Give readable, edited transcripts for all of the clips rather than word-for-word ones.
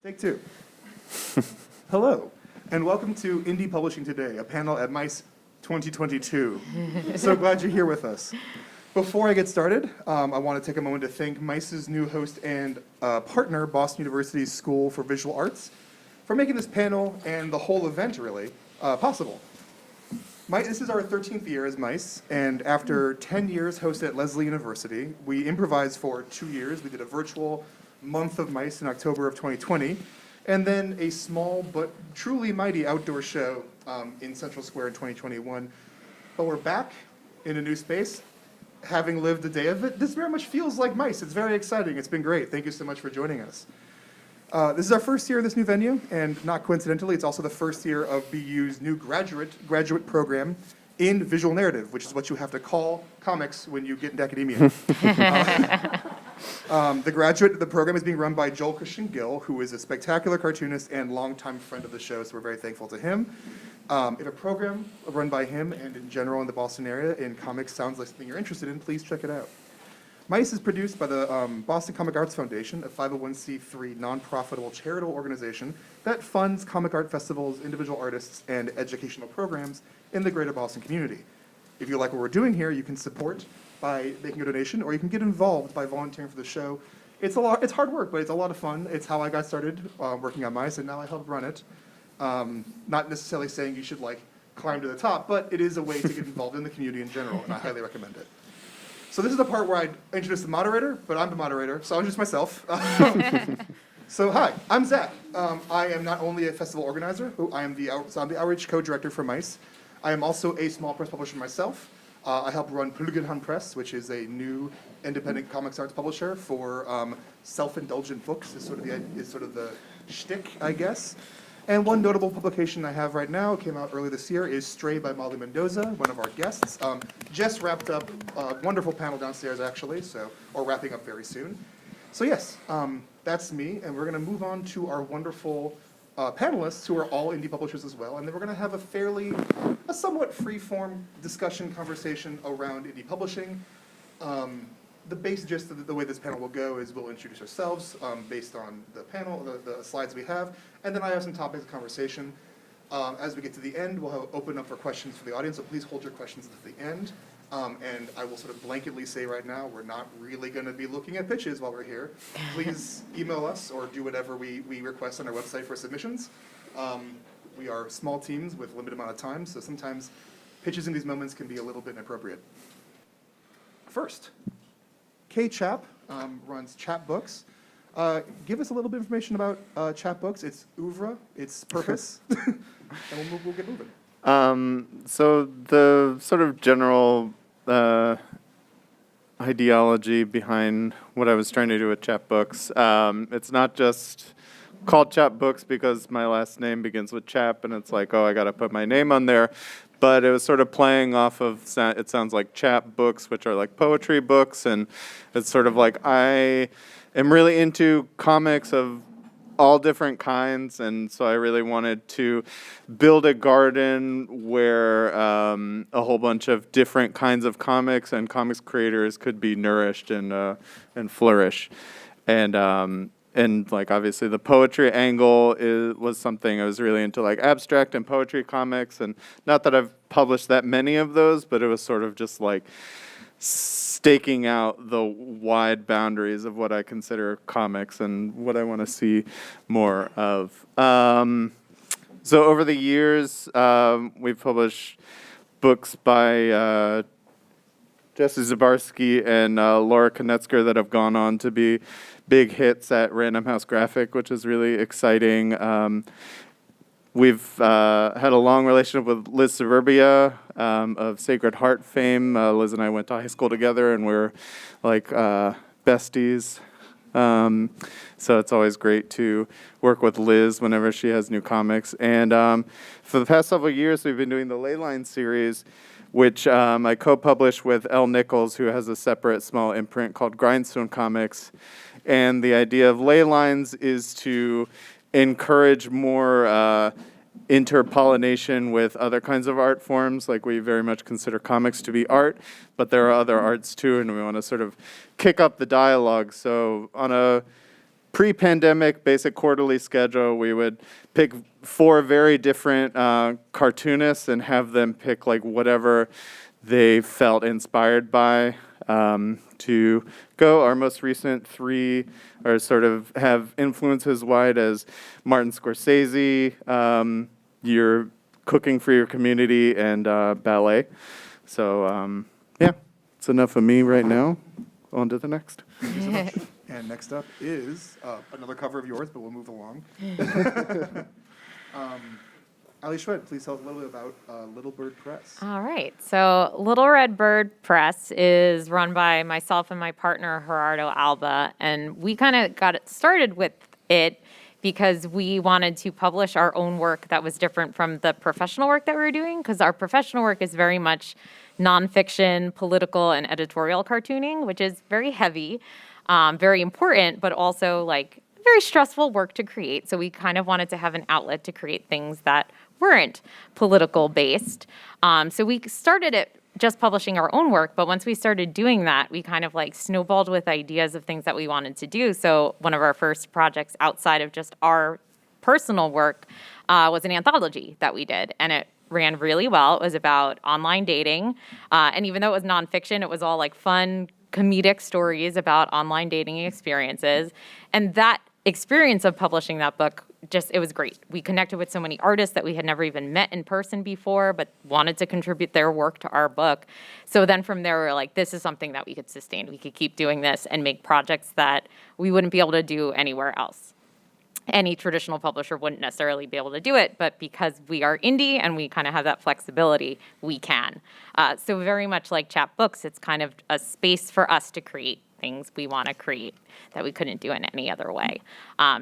Take two. Hello, and welcome to Indie Publishing Today, a panel at MICE2022. So glad you're here with us. Before I get started, I want to take a moment to thank MICE's new host and partner, Boston University's School for Visual Arts, for making this panel and the whole event, really, possible. This is our 13th year as MICE, and after 10 years hosted at Lesley University, we improvised for 2 years. We did a virtual month of MICE in October of 2020, and then a small but truly mighty outdoor show in Central Square in 2021. But we're back in a new space, having lived a day of it. This very much feels like MICE. It's very exciting. It's been great. Thank you so much for joining us. This is our first year in this new venue, and not coincidentally, it's also the first year of BU's new graduate program in visual narrative, which is what you have to call comics when you get into academia. The program is being run by Joel Christian Gill, who is a spectacular cartoonist and longtime friend of the show, so we're very thankful to him. If a program run by him and in general in the Boston area in comics sounds like something you're interested in, please check it out. MICE is produced by the Boston Comic Arts Foundation, a 501c3 non-profitable charitable organization that funds comic art festivals, individual artists, and educational programs in the greater Boston community. If you like what we're doing here, you can support by making a donation, or you can get involved by volunteering for the show. It's hard work, but it's a lot of fun. It's how I got started working on MICE, and now I help run it. Not necessarily saying you should climb to the top, but it is a way to get involved in the community in general, and I highly recommend it. So this is the part where I introduce the moderator, but I'm the moderator, so I'll introduce myself. So hi, I'm Zach. I am not only a festival organizer, I'm the outreach co-director for MICE. I am also a small press publisher myself. I help run Pluggenhand Press, which is a new independent comics arts publisher for self-indulgent books. Is sort of the shtick, I guess. And one notable publication I have right now, came out early this year, is Stray by Molly Mendoza, one of our guests. Just wrapped up a wonderful panel downstairs, actually, or wrapping up very soon. So yes, that's me, and we're going to move on to our wonderful panelists, who are all indie publishers as well, and then we're going to have a somewhat free-form discussion conversation around indie publishing. The base gist of the way this panel will go is we'll introduce ourselves based on the panel, the slides we have, and then I have some topics of conversation. As we get to the end, we'll open up for questions for the audience, so please hold your questions at the end. And I will sort of blanketly say right now, we're not really going to be looking at pitches while we're here. Please email us or do whatever we request on our website for submissions. We are small teams with a limited amount of time, so sometimes pitches in these moments can be a little bit inappropriate. First, Czap runs Czap Books. Give us a little bit of information about Czap Books, its oeuvre, its purpose, and we'll get moving. So the sort of general ideology behind what I was trying to do with Czap Books, it's not just called Czap Books because my last name begins with Czap, and it's like, oh, I got to put my name on there. But it was sort of playing off of, it sounds like Czap books, which are like poetry books, and it's sort of like I am really into comics of all different kinds, and so I really wanted to build a garden where a whole bunch of different kinds of comics and comics creators could be nourished and flourish. And like obviously the poetry angle was something I was really into, like abstract and poetry comics, and not that I've published that many of those, but it was sort of just like staking out the wide boundaries of what I consider comics and what I want to see more of. So over the years, we've published books by Jesse Zabarski and Laura Konetzker that have gone on to be big hits at Random House Graphic, which is really exciting. We've had a long relationship with Liz Suburbia of Sacred Heart fame. Liz and I went to high school together, and we're like besties. So it's always great to work with Liz whenever she has new comics. And for the past several years, we've been doing the Leyline series, which I co-published with Elle Nichols, who has a separate small imprint called Grindstone Comics. And the idea of ley lines is to encourage more interpollination with other kinds of art forms. Like, we very much consider comics to be art, but there are other arts too, and we want to sort of kick up the dialogue. So on a pre-pandemic basic quarterly schedule, we would pick 4 very different cartoonists and have them pick like whatever they felt inspired by to go. Our most recent 3 are sort of have influences wide as Martin Scorsese, you're cooking for your community, and ballet. So yeah, it's enough of me right now. On to the next. Thank you so much. And next up is another cover of yours, but we'll move along. Ali Shwed, please tell us a little bit about Little Bird Press. All right. So Little Red Bird Press is run by myself and my partner, Gerardo Alba. And we kind of got it started with it because we wanted to publish our own work that was different from the professional work that we were doing, because our professional work is very much nonfiction, political, and editorial cartooning, which is very heavy, very important, but also like very stressful work to create. So we kind of wanted to have an outlet to create things that weren't political based. So we started it just publishing our own work, but once we started doing that, we kind of like snowballed with ideas of things that we wanted to do. So one of our first projects outside of just our personal work was an anthology that we did, and it ran really well. It was about online dating, and even though it was nonfiction, it was all like fun, comedic stories about online dating experiences. And that experience of publishing that book, it was great. We connected with so many artists that we had never even met in person before, but wanted to contribute their work to our book. So then from there, we were like, this is something that we could sustain. We could keep doing this and make projects that we wouldn't be able to do anywhere else. Any traditional publisher wouldn't necessarily be able to do it, but because we are indie and we kind of have that flexibility, we can. So very much like Czap Books, it's kind of a space for us to create things we want to create that we couldn't do in any other way.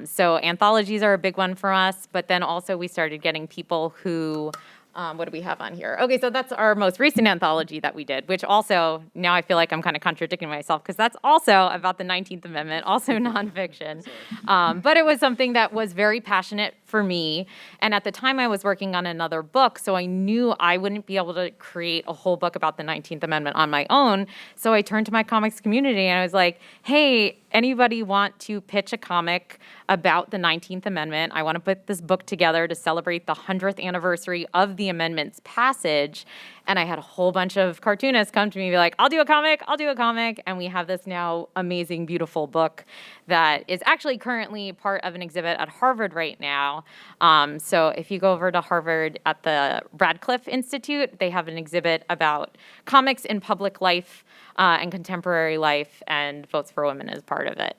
So anthologies are a big one for us, but then also we started getting people who, what do we have on here? Okay, so that's our most recent anthology that we did, which also, now I feel like I'm kind of contradicting myself because that's also about the 19th Amendment, also nonfiction. But it was something that was very passionate for me. And at the time I was working on another book, so I knew I wouldn't be able to create a whole book about the 19th Amendment on my own. So I turned to my comics community and I was like, hey, anybody want to pitch a comic about the 19th Amendment? I want to put this book together to celebrate the 100th anniversary of the amendment's passage. And I had a whole bunch of cartoonists come to me and be like, I'll do a comic. And we have this now amazing, beautiful book that is actually currently part of an exhibit at Harvard right now. So if you go over to Harvard at the Radcliffe Institute, they have an exhibit about comics in public life and contemporary life, and Votes for Women is part of it.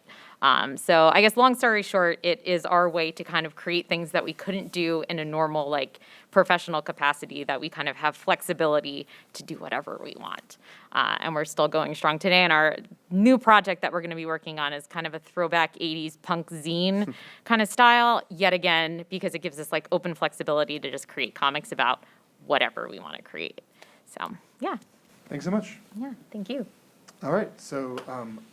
So I guess long story short, it is our way to kind of create things that we couldn't do in a normal, like, professional capacity, that we kind of have flexibility to do whatever we want. And we're still going strong today. And our new project that we're going to be working on is kind of a throwback 80s punk zine kind of style, yet again, because it gives us like open flexibility to just create comics about whatever we want to create. So, yeah. Thanks so much. Yeah, thank you. All right, so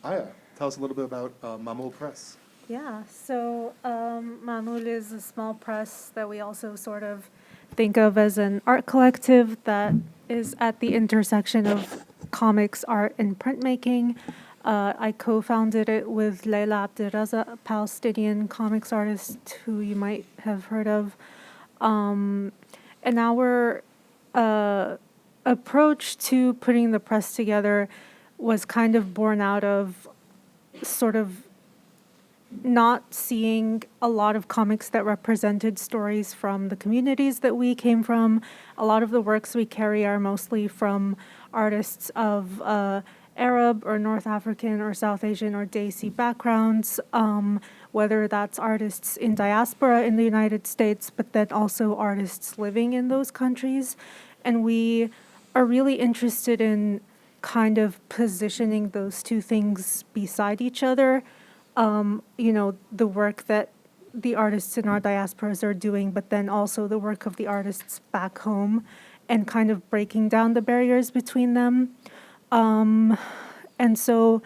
Aya, tell us a little bit about Mamul Press. Yeah, so Mamul is a small press that we also sort of think of as an art collective that is at the intersection of comics, art, and printmaking. I co-founded it with Leila Abdiraza, a Palestinian comics artist who you might have heard of. And our approach to putting the press together was kind of born out of sort of not seeing a lot of comics that represented stories from the communities that we came from. A lot of the works we carry are mostly from artists of Arab or North African or South Asian or Desi backgrounds, whether that's artists in diaspora in the United States, but then also artists living in those countries. And we are really interested in kind of positioning those two things beside each other. The work that the artists in our diasporas are doing, but then also the work of the artists back home, and kind of breaking down the barriers between them. And so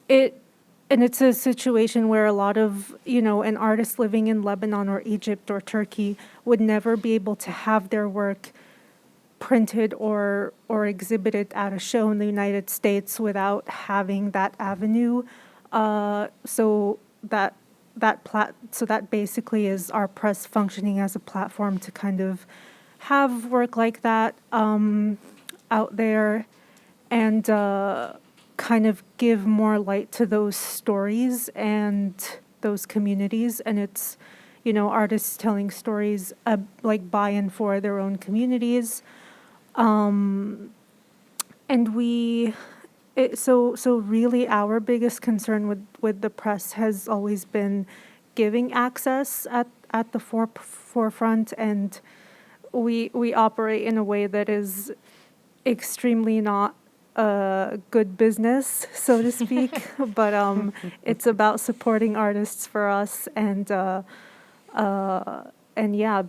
it's a situation where a lot of, an artist living in Lebanon or Egypt or Turkey would never be able to have their work printed or exhibited at a show in the United States without having that avenue. So that so that basically is our press functioning as a platform to kind of have work like that out there and kind of give more light to those stories and those communities. And it's, artists telling stories like by and for their own communities. And so really our biggest concern with the press has always been giving access at the forefront, and we operate in a way that is extremely not good business, so to speak. But it's about supporting artists for us, and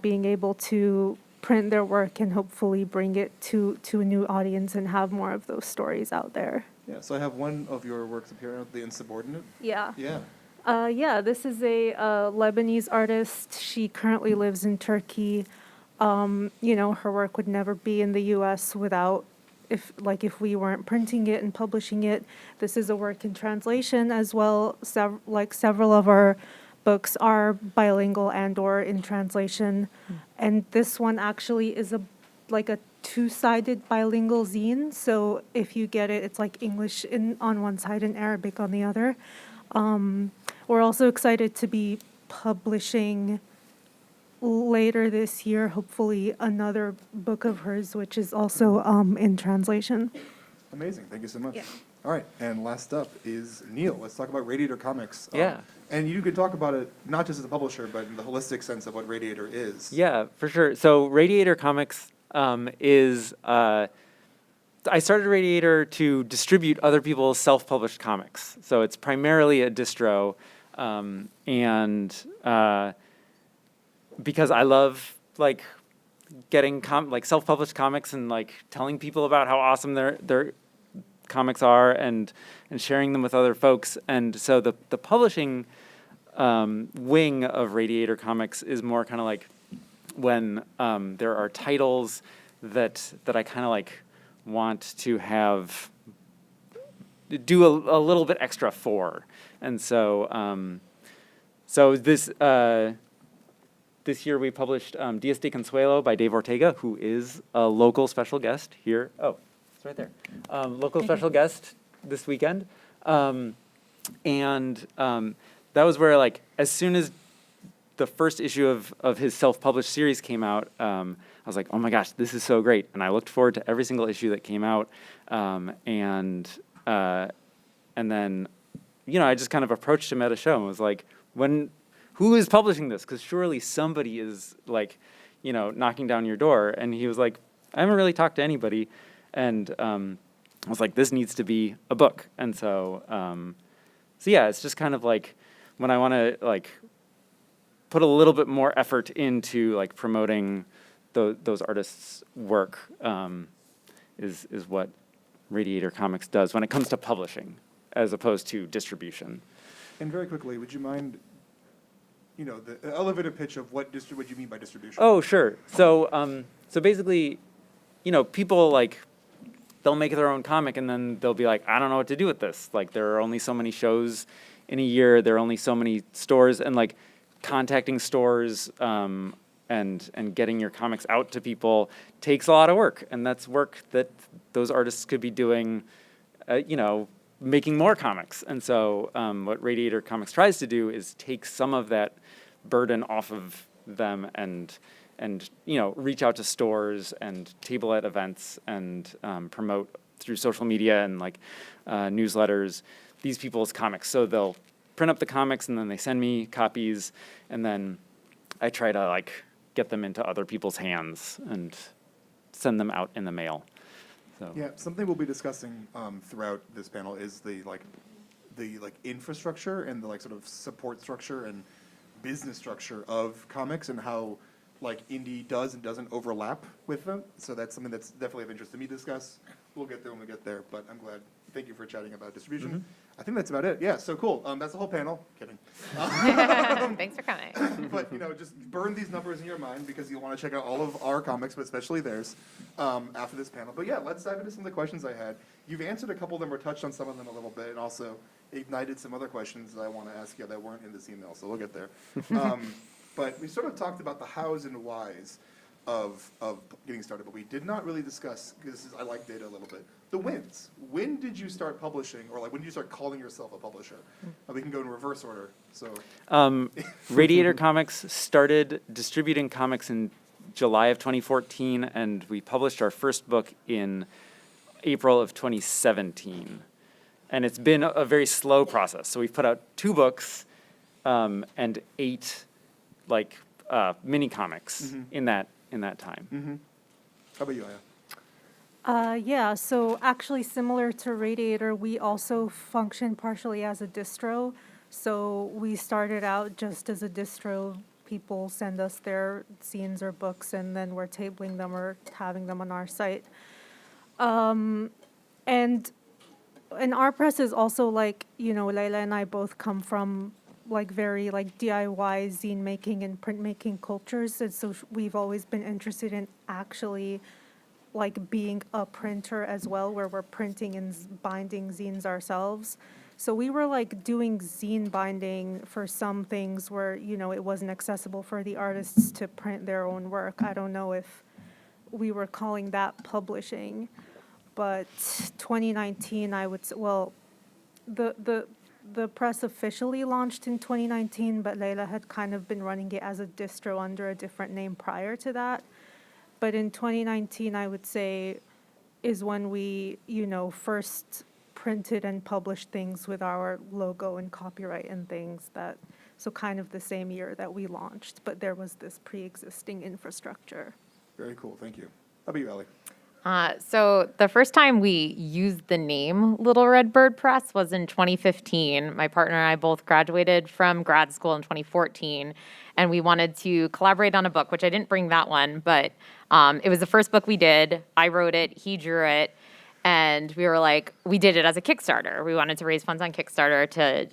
being able to print their work and hopefully bring it to a new audience and have more of those stories out there. Yeah, so I have one of your works up here, The Insubordinate. Yeah. Yeah. This is a Lebanese artist. She currently lives in Turkey. Her work would never be in the U.S. without, if we weren't printing it and publishing it. This is a work in translation as well. Several of our books are bilingual and/or in translation, and this one actually is a two-sided bilingual zine. So if you get it, it's like English on one side and Arabic on the other. We're also excited to be publishing later this year, hopefully, another book of hers, which is also in translation. Amazing. Thank you so much. Yeah. All right, and last up is Neil. Let's talk about Radiator Comics. Yeah. And you could talk about it not just as a publisher, but in the holistic sense of what Radiator is. Yeah, for sure. So Radiator Comics is, I started Radiator to distribute other people's self-published comics. So it's primarily a distro, and because I love getting self-published comics and telling people about how awesome their comics are and sharing them with other folks. And so the publishing wing of Radiator Comics is more kind of when there are titles that I kind of want to do a little bit extra for. And so this year we published Dias de Consuelo by Dave Ortega, who is a local special guest here. Oh, it's right there. Local special guest this weekend. And that was where as soon as the first issue of his self-published series came out, I was like, oh my gosh, this is so great. And I looked forward to every single issue that came out. And then, I just kind of approached him at a show and was like, who is publishing this? Because surely somebody is knocking down your door. And he was like, I haven't really talked to anybody. And I was like, this needs to be a book. And so yeah, it's just kind of when I want to put a little bit more effort into promoting those artists' work is what Radiator Comics does when it comes to publishing, as opposed to distribution. And very quickly, would you mind, the elevator pitch of what you mean by distribution? Oh, sure. So basically, people they'll make their own comic and then they'll be like, I don't know what to do with this. There are only so many shows in a year. There are only so many stores, and contacting stores and getting your comics out to people takes a lot of work. And that's work that those artists could be doing, making more comics. And so what Radiator Comics tries to do is take some of that burden off of them and reach out to stores and table at events and promote through social media and newsletters these people's comics. So they'll print up the comics and then they send me copies, and then I try to get them into other people's hands and send them out in the mail. So Yeah, something we'll be discussing throughout this panel is the infrastructure and the sort of support structure and business structure of comics and how indie does and doesn't overlap with them. So that's something that's definitely of interest to me to discuss. We'll get there when we get there, but I'm glad. Thank you for chatting about distribution. Mm-hmm. I think that's about it. Yeah, so cool. That's the whole panel. Kidding. Thanks for coming. But just burn these numbers in your mind because you'll want to check out all of our comics, but especially theirs, after this panel. But yeah, let's dive into some of the questions I had. You've answered a couple of them or touched on some of them a little bit, and also ignited some other questions that I want to ask you that weren't in this email, so we'll get there. But we sort of talked about the hows and whys of getting started, but we did not really discuss, because I like data a little bit, the wins. When did you start publishing, or like when did you start calling yourself a publisher? We can go in reverse order, so. Radiator Comics started distributing comics in July of 2014, and we published our first book in April of 2017. And it's been a very slow process. So we've put out 2 books and 8 like mini comics in that time. How about you, Aya? Yeah, so actually similar to Radiator, we also function partially as a distro. So we started out just as a distro. People send us their zines or books, and then we're tabling them or having them on our site. And our press is also like, Layla and I both come from like very like DIY zine making and printmaking cultures. And so we've always been interested in actually like being a printer as well, where we're printing and binding zines ourselves. So we were like doing zine binding for some things where, it wasn't accessible for the artists to print their own work. I don't know if we were calling that publishing, but 2019, I would say, well, the press officially launched in 2019, but Layla had kind of been running it as a distro under a different name prior to that. But in 2019, I would say, is when we, first printed and published things with our logo and copyright and things so kind of the same year that we launched, but there was this pre-existing infrastructure. Very cool, thank you. How about you, Allie? So the first time we used the name Little Red Bird Press was in 2015. My partner and I both graduated from grad school in 2014, and we wanted to collaborate on a book, which I didn't bring that one, but it was the first book we did. I wrote it, he drew it, and we were like, we did it as a Kickstarter. We wanted to raise funds on Kickstarter to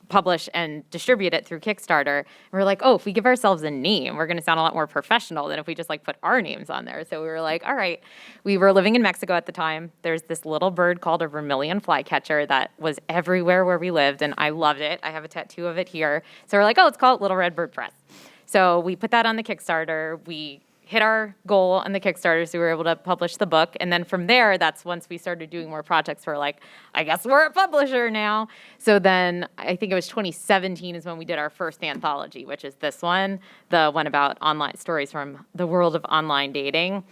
publish and distribute it through Kickstarter. And we're like, if we give ourselves a name, we're going to sound a lot more professional than if we just like put our names on there. So we were like, all right. We were living in Mexico at the time. There's this little bird called a vermilion flycatcher that was everywhere where we lived, and I loved it. I have a tattoo of it here. So we're like, let's call it Little Red Bird Press. So we put that on the Kickstarter. We hit our goal on the Kickstarter, so we were able to publish the book. And then from there, that's once we started doing more projects, we're like, I guess we're a publisher now. So then I think it was 2017 is when we did our first anthology, which is this one, the one about online stories from the world of online dating.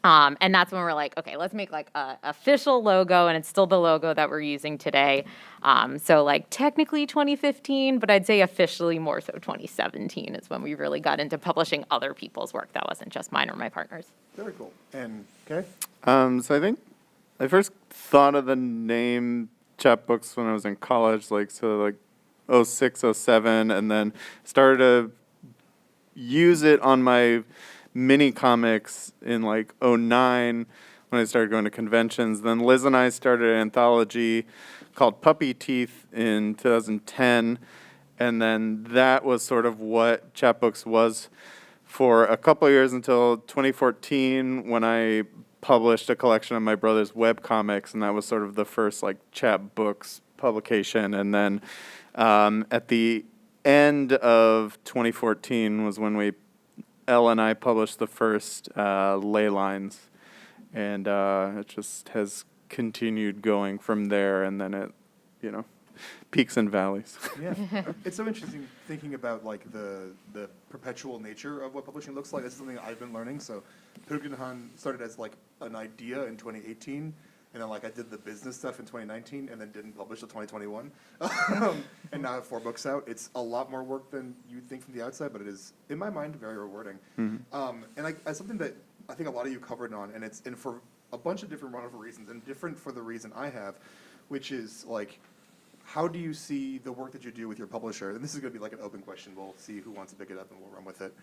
And that's when we're like, okay, let's make like a official logo, and it's still the logo that we're using today. So like technically 2015, but I'd say officially more so 2017 is when we really got into publishing other people's work that wasn't just mine or my partner's. Very cool. And, okay? So I think I first thought of the name Czap Books when I was in college, like 06, 07, and then started to use it on my mini comics in like 09 when I started going to conventions. Then Liz and I started an anthology called Puppy Teeth in 2010, and then that was sort of what Czap Books was for a couple of years until 2014 when I published a collection of my brother's web comics, and that was sort of the first like Czap Books publication. And then at the end of 2014 was when Elle and I published the first ley lines, and it just has continued going from there, and then it, peaks and valleys. Yeah, it's so interesting thinking about like the perpetual nature of what publishing looks like. This is something I've been learning. So Pirkenhan started as like an idea in 2018, and then like I did the business stuff in 2019, and then didn't publish till 2021, and now I have 4 books out. It's a lot more work than you'd think from the outside, but it is, in my mind, very rewarding. And as something that I think a lot of you covered on, and for a bunch of different wonderful reasons, and different for the reason I have, which is like, how do you see the work that you do with your publisher? And this is going to be like an open question. We'll see who wants to pick it up, and we'll run with it.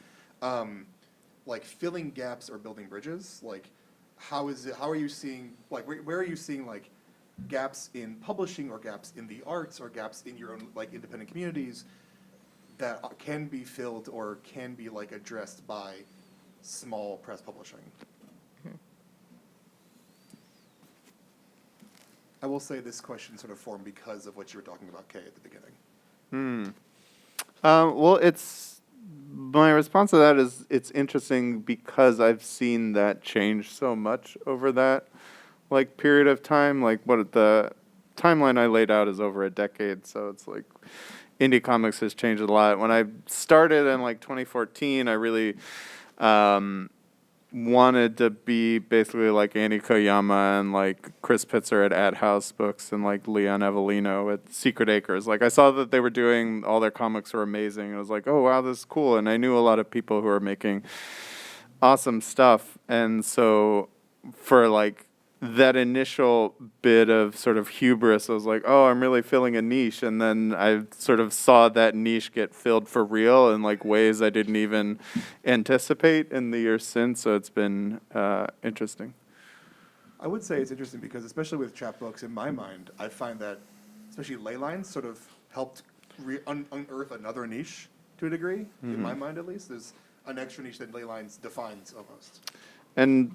Like filling gaps or building bridges, like. How are you seeing, like, where are you seeing, like, gaps in publishing or gaps in the arts or gaps in your own, like, independent communities that can be filled or can be, like, addressed by small press publishing? I will say this question sort of formed because of what you were talking about, Kay, at the beginning. Well, my response to that is it's interesting because I've seen that change so much over that like period of time. Like what the timeline I laid out is over a decade, so it's like indie comics has changed a lot. When I started in like 2014, I really wanted to be basically like Annie Koyama and like Chris Pitzer at House Books and like Leon Avellino at Secret Acres. Like I saw that they were doing, all their comics were amazing. And I was like, oh wow, this is cool. And I knew a lot of people who were making awesome stuff. And so for like that initial bit of sort of hubris, I was like, oh, I'm really filling a niche. And then I sort of saw that niche get filled for real in like ways I didn't even anticipate in the years since. So it's been interesting. I would say it's interesting because, especially with chapbooks, in my mind, I find that especially ley lines sort of helped unearth another niche to a degree, in my mind at least. There's an extra niche that ley lines defines almost. And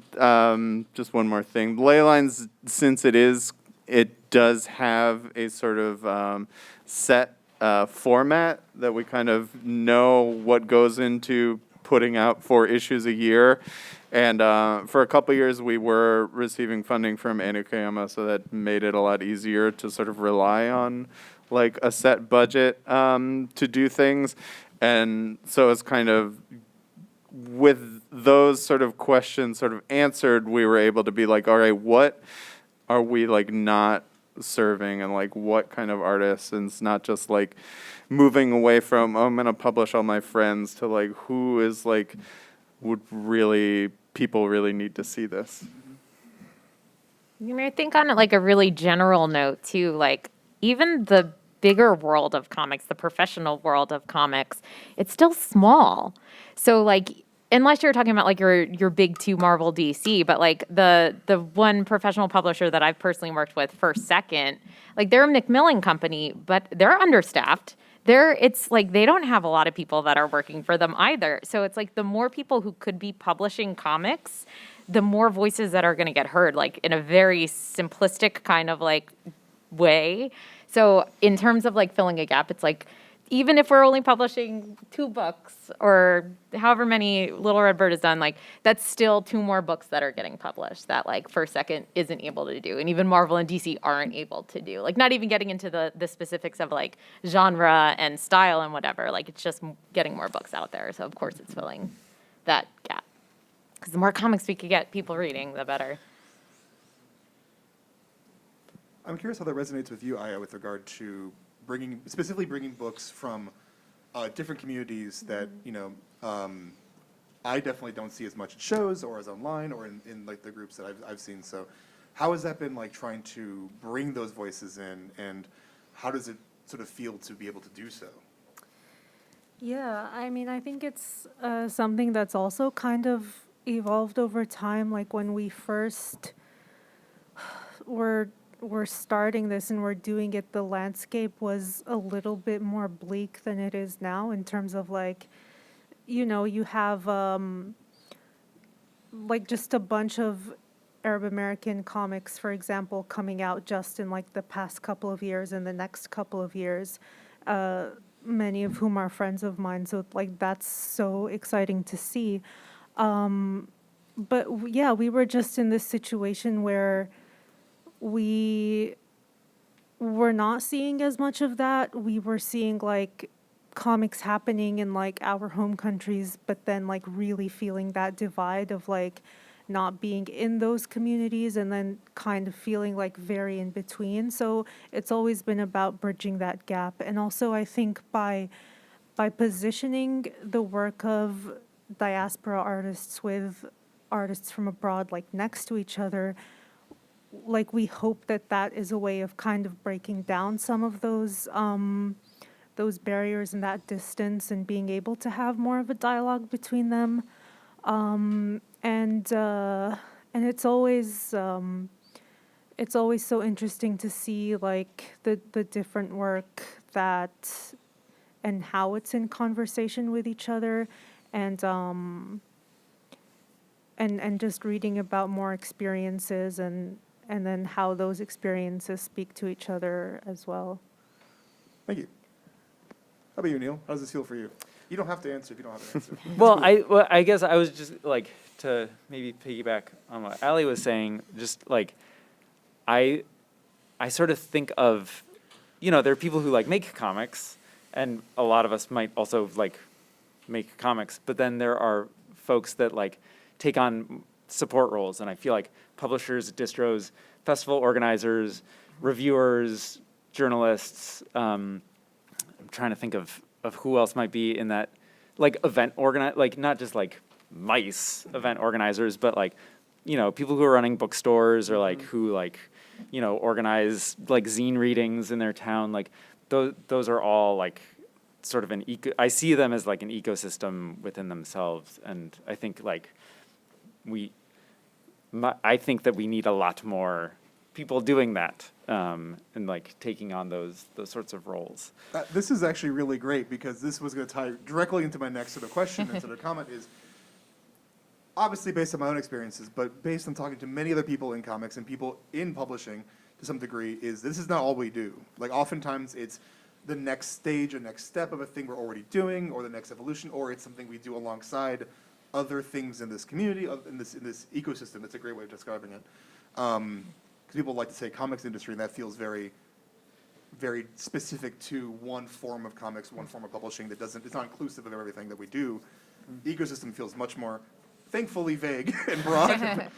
just one more thing. Ley lines, since it does have a sort of set format that we kind of know what goes into putting out 4 issues a year. And for a couple years, we were receiving funding from Annie Koyama, so that made it a lot easier to sort of rely on like a set budget to do things. And so it's kind of with those sort of questions sort of answered, we were able to be like, all right, what are we like not serving, and like what kind of artists? And it's not just like moving away from, oh, I'm going to publish all my friends, to like who is like people really need to see this. You know, I think on like a really general note too, like even the bigger world of comics, the professional world of comics, it's still small. So like, unless you're talking about like your big 2 Marvel DC, but like the one professional publisher that I've personally worked with, First Second, like they're a Macmillan company, but they're understaffed. It's like they don't have a lot of people that are working for them either. So it's like the more people who could be publishing comics, the more voices that are going to get heard, like in a very simplistic kind of like way. So in terms of like filling a gap, it's like, even if we're only publishing 2 books or however many Little Red Bird has done, like that's still 2 more books that are getting published that like First Second isn't able to do, and even Marvel and DC aren't able to do. Like not even getting into the specifics of like genre and style and whatever. Like it's just getting more books out there. So of course it's filling that gap. Because the more comics we could get people reading, the better. I'm curious how that resonates with you, Aya, with regard to specifically bringing books from different communities that, you know, I definitely don't see as much at shows or as online or in like the groups that I've seen. So how has that been like trying to bring those voices in, and how does it sort of feel to be able to do so? Yeah, I mean, I think it's something that's also kind of evolved over time. Like when we first were starting this and we're doing it, the landscape was a little bit more bleak than it is now in terms of like, you know, you have like just a bunch of Arab American comics, for example, coming out just in like the past couple of years and the next couple of years, many of whom are friends of mine. So like that's so exciting to see. But yeah, we were just in this situation where we were not seeing as much of that. We were seeing like comics happening in like our home countries, but then like really feeling that divide of like not being in those communities and then kind of feeling like very in between. So it's always been about bridging that gap. And also I think by positioning the work of diaspora artists with artists from abroad like next to each other, like we hope that is a way of kind of breaking down some of those barriers and that distance and being able to have more of a dialogue between them. And it's always so interesting to see like the different work that and how it's in conversation with each other, and just reading about more experiences and and then how those experiences speak to each other as well. Thank you. How about you, Neil? How does this feel for you? You don't have to answer if you don't have an answer. Well, I guess I was just like to maybe piggyback on what Ali was saying. Just like I sort of think of, there are people who like make comics, and a lot of us might also like make comics. But then there are folks that like take on support roles, and I feel like publishers, distros, festival organizers, reviewers, journalists. I'm trying to think of who else might be in that, like like not just like MICE event organizers, but like, people who are running bookstores or like who like, organize like zine readings in their town. Like those are all like sort of I see them as like an ecosystem within themselves. And I think like I think that we need a lot more people doing that, and like taking on those sorts of roles. This is actually really great because this was going to tie directly into my next sort of question and sort of comment is, obviously based on my own experiences, but based on talking to many other people in comics and people in publishing to some degree, is this is not all we do. Like oftentimes it's the next stage or next step of a thing we're already doing, or the next evolution, or it's something we do alongside other things in this community, in this ecosystem. That's a great way of describing it. Because people like to say comics industry, and that feels very, very specific to one form of comics, one form of publishing that it's not inclusive of everything that we do. Ecosystem feels much more, thankfully, vague and broad.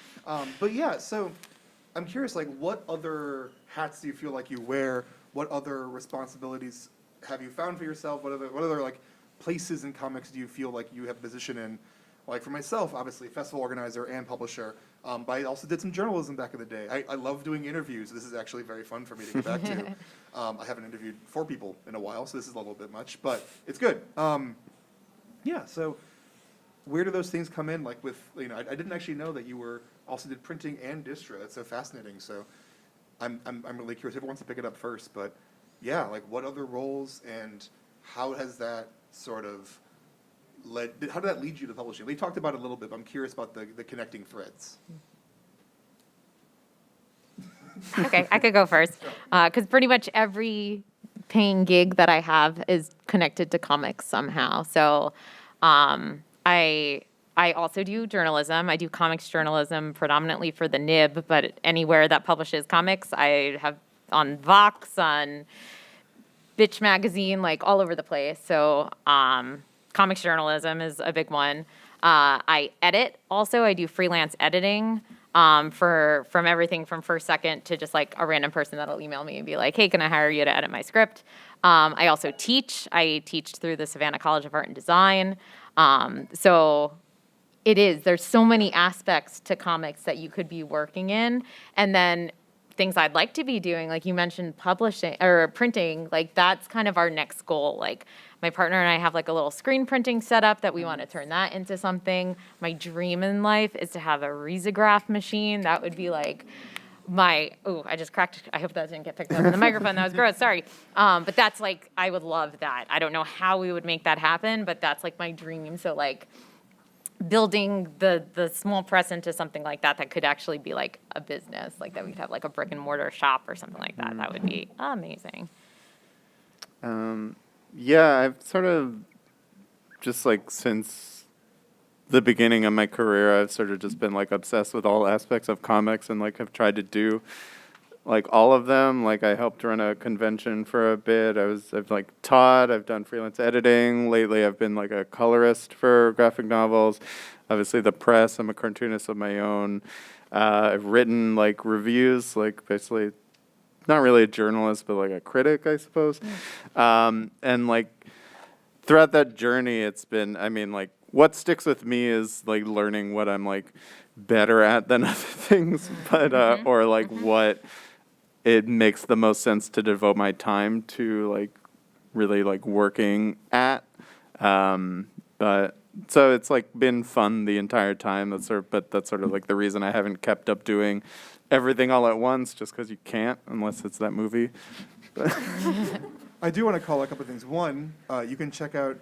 But yeah, so I'm curious, like, what other hats do you feel like you wear? What other responsibilities have you found for yourself? What other like places in comics do you feel like you have a position in? Like for myself, obviously, festival organizer and publisher, but I also did some journalism back in the day. I love doing interviews. This is actually very fun for me to get back to. I haven't interviewed 4 people in a while, so this is a little bit much, but it's good. Yeah, so where do those things come in? Like with, I didn't actually know that you also did printing and distro. That's so fascinating. So I'm really curious. Everyone wants to pick it up first, but yeah, like what other roles and how has that sort of how did that lead you to publishing? We talked about it a little bit, but I'm curious about the connecting threads. Okay, I could go first. Because pretty much every paying gig that I have is connected to comics somehow. So I also do journalism. I do comics journalism predominantly for the Nib, but anywhere that publishes comics, I have on Vox, on Bitch Magazine, like all over the place. So comics journalism is a big one. I edit also. I do freelance editing from everything from First Second to just like a random person that'll email me and be like, hey, can I hire you to edit my script? I also teach. I teach through the Savannah College of Art and Design. So there's so many aspects to comics that you could be working in. And then things I'd like to be doing, like you mentioned publishing or printing, like that's kind of our next goal. Like my partner and I have like a little screen printing setup that we want to turn that into something. My dream in life is to have a risograph machine. That would be like I just cracked, I hope that didn't get picked up in the microphone. That was gross, sorry. But that's like, I would love that. I don't know how we would make that happen, but that's like my dream. So like building the small press into something like that could actually be like a business, like that we'd have like a brick and mortar shop or something like that. That would be amazing. Yeah, I've sort of just like since the beginning of my career, I've sort of just been like obsessed with all aspects of comics and like have tried to do like all of them. Like I helped run a convention for a bit. I've like taught, I've done freelance editing. Lately I've been like a colorist for graphic novels. Obviously the press, I'm a cartoonist of my own. I've written like reviews, like basically not really a journalist, but like a critic, I suppose. And like throughout that journey, it's been, like what sticks with me is like learning what I'm like better at than other things, but or like what it makes the most sense to devote my time to, like really like working at. But so it's like been fun the entire time. That's sort of like the reason I haven't kept up doing everything all at once, just because you can't unless it's that movie. I do want to call a couple of things. One, you can check out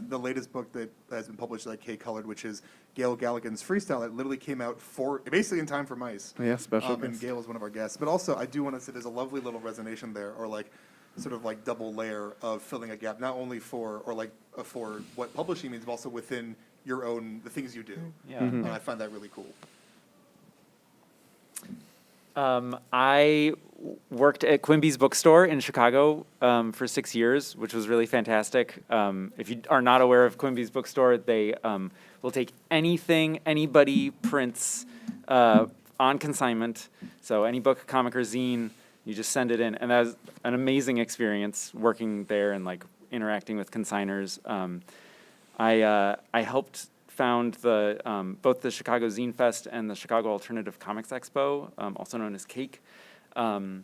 the latest book that has been published at K-Colored, which is Gail Galligan's Freestyle. It literally came out basically in time for MICE. Yeah, special And guest. Gail is one of our guests. But also, I do want to say there's a lovely little resonation there, or like sort of like double layer of filling a gap, not only for for what publishing means, but also within your own the things you do. Yeah. And I find that really cool. I worked at Quimby's bookstore in Chicago for 6 years, which was really fantastic. If you are not aware of Quimby's bookstore, they will take anything anybody prints on consignment. So any book, comic, or zine, you just send it in. And that was an amazing experience working there and like interacting with consigners. I helped found both the Chicago Zine Fest and the Chicago Alternative Comics Expo, also known as CAKE. And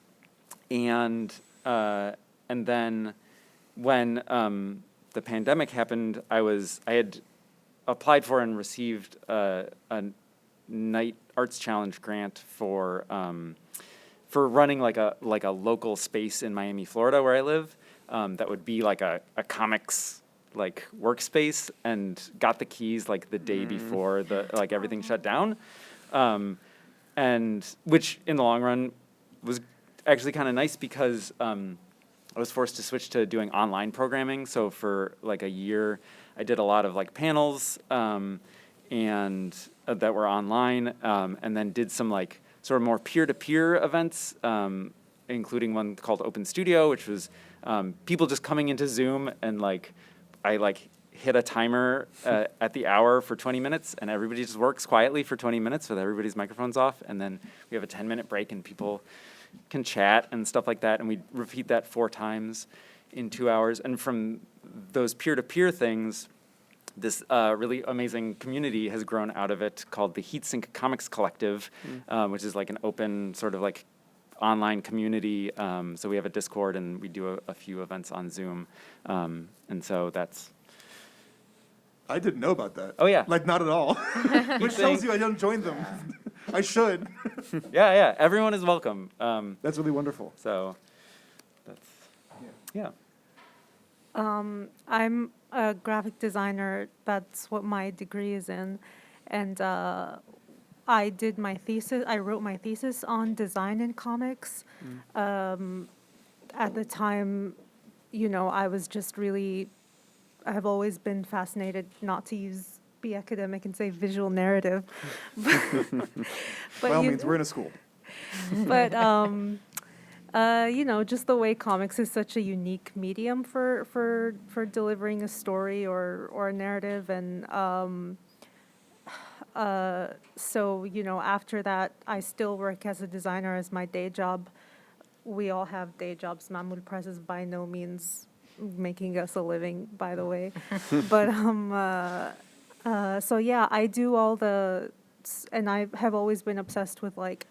then when the pandemic happened, I had applied for and received a Night Arts Challenge grant for running like a local space in Miami, Florida, where I live. That would be like a comics like workspace, and got the keys like the day before everything shut down, and which in the long run was actually kind of nice because I was forced to switch to doing online programming. So for like a year, I did a lot of like panels and that were online, and then did some like sort of more peer-to-peer events, including one called Open Studio, which was people just coming into Zoom and like I like hit a timer at the hour for 20 minutes, and everybody just works quietly for 20 minutes with everybody's microphones off, and then we have a 10-minute break and people can chat and stuff like that, and we repeat that 4 times in 2 hours. And from those peer-to-peer things, this really amazing community has grown out of it called the Heatsink Comics Collective, which is like an open sort of like online community. So we have a Discord and we do a few events on Zoom. And so that's... I didn't know about that. Oh, yeah. Like, not at all. Which tells you I don't join them. I should. Yeah. Everyone is welcome. That's really wonderful. So that's... Yeah. I'm a graphic designer. That's what my degree is in. And I did my thesis. I wrote my thesis on design in comics. At the time, I was just really, I have always been fascinated, not to be academic and say visual narrative. By all means, we're in a school. But, just the way comics is such a unique medium for delivering a story or a narrative. And so, after that, I still work as a designer as my day job. We all have day jobs. Mamul Press is by no means making us a living, by the way. But, so yeah, I do all and I have always been obsessed with like,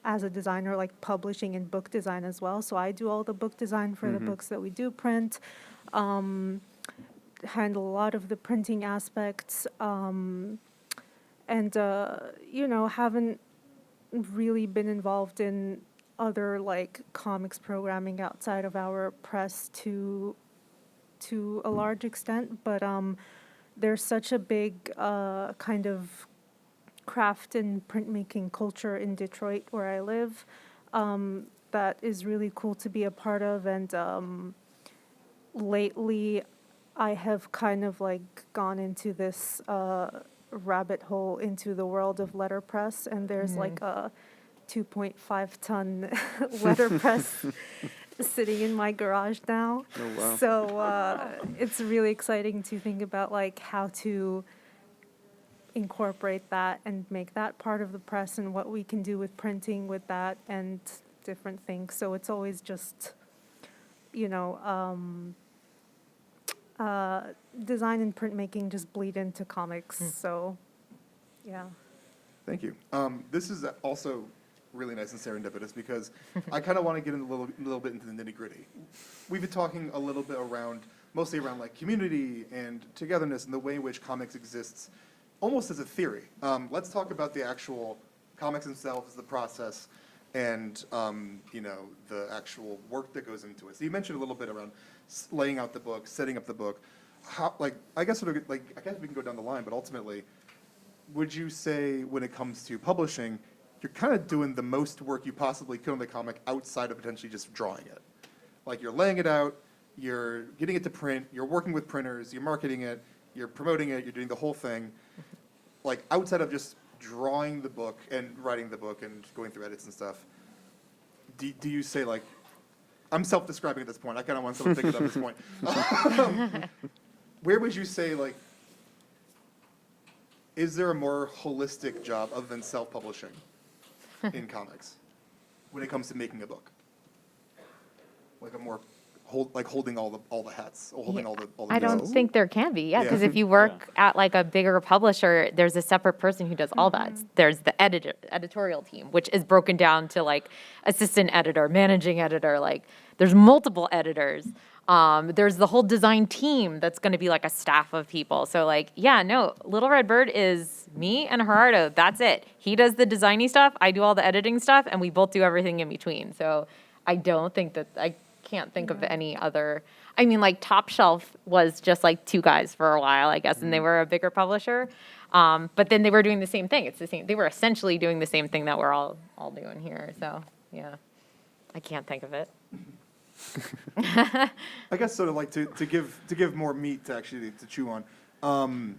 as a designer, like publishing and book design as well. So I do all the book design for the books that we do print, handle a lot of the printing aspects, and, haven't really been involved in other like comics programming outside of our press to a large extent. But there's such a big kind of craft and printmaking culture in Detroit, where I live, that is really cool to be a part of. And lately, I have kind of like gone into this rabbit hole into the world of letterpress, and there's like a 2.5-ton letterpress sitting in my garage now. Oh, wow. So it's really exciting to think about like how to incorporate that and make that part of the press, and what we can do with printing with that and different things. So it's always just, design and printmaking just bleed into comics. So, yeah. Thank you. This is also really nice and serendipitous because I kind of want to get in a little bit into the nitty gritty. We've been talking a little bit mostly around like community and togetherness and the way in which comics exists almost as a theory. Let's talk about the actual comics themselves, the process. and, the actual work that goes into it. So you mentioned a little bit around laying out the book, setting up the book. How, I guess we can go down the line, but ultimately, would you say when it comes to publishing, you're kind of doing the most work you possibly could on the comic outside of potentially just drawing it? Like you're laying it out, you're getting it to print, you're working with printers, you're marketing it, you're promoting it, you're doing the whole thing. Like outside of just drawing the book and writing the book and going through edits and stuff, do you say like, I'm self-describing at this point, I kind of want someone to pick it up at this point. Where would you say like, is there a more holistic job other than self-publishing in comics when it comes to making a book? Like a more holding all the hats, or holding all the I don't pieces? think there can be, Yeah. because if you work at like a bigger publisher, there's a separate person who does all that. There's the editorial team, which is broken down to like assistant editor, managing editor, like there's multiple editors. There's the whole design team that's going to be like a staff of people. So like, yeah, no, Little Red Bird is me and Gerardo. That's it. He does the designy stuff. I do all the editing stuff, and we both do everything in between. So I don't think that I can't think of any other. I mean, like Top Shelf was just like two guys for a while, I guess, and they were a bigger publisher. But then they were doing the same thing. It's the same. They were essentially doing the same thing that we're all doing here. So yeah, I can't think of it. I guess sort of like to give more meat to actually to chew on.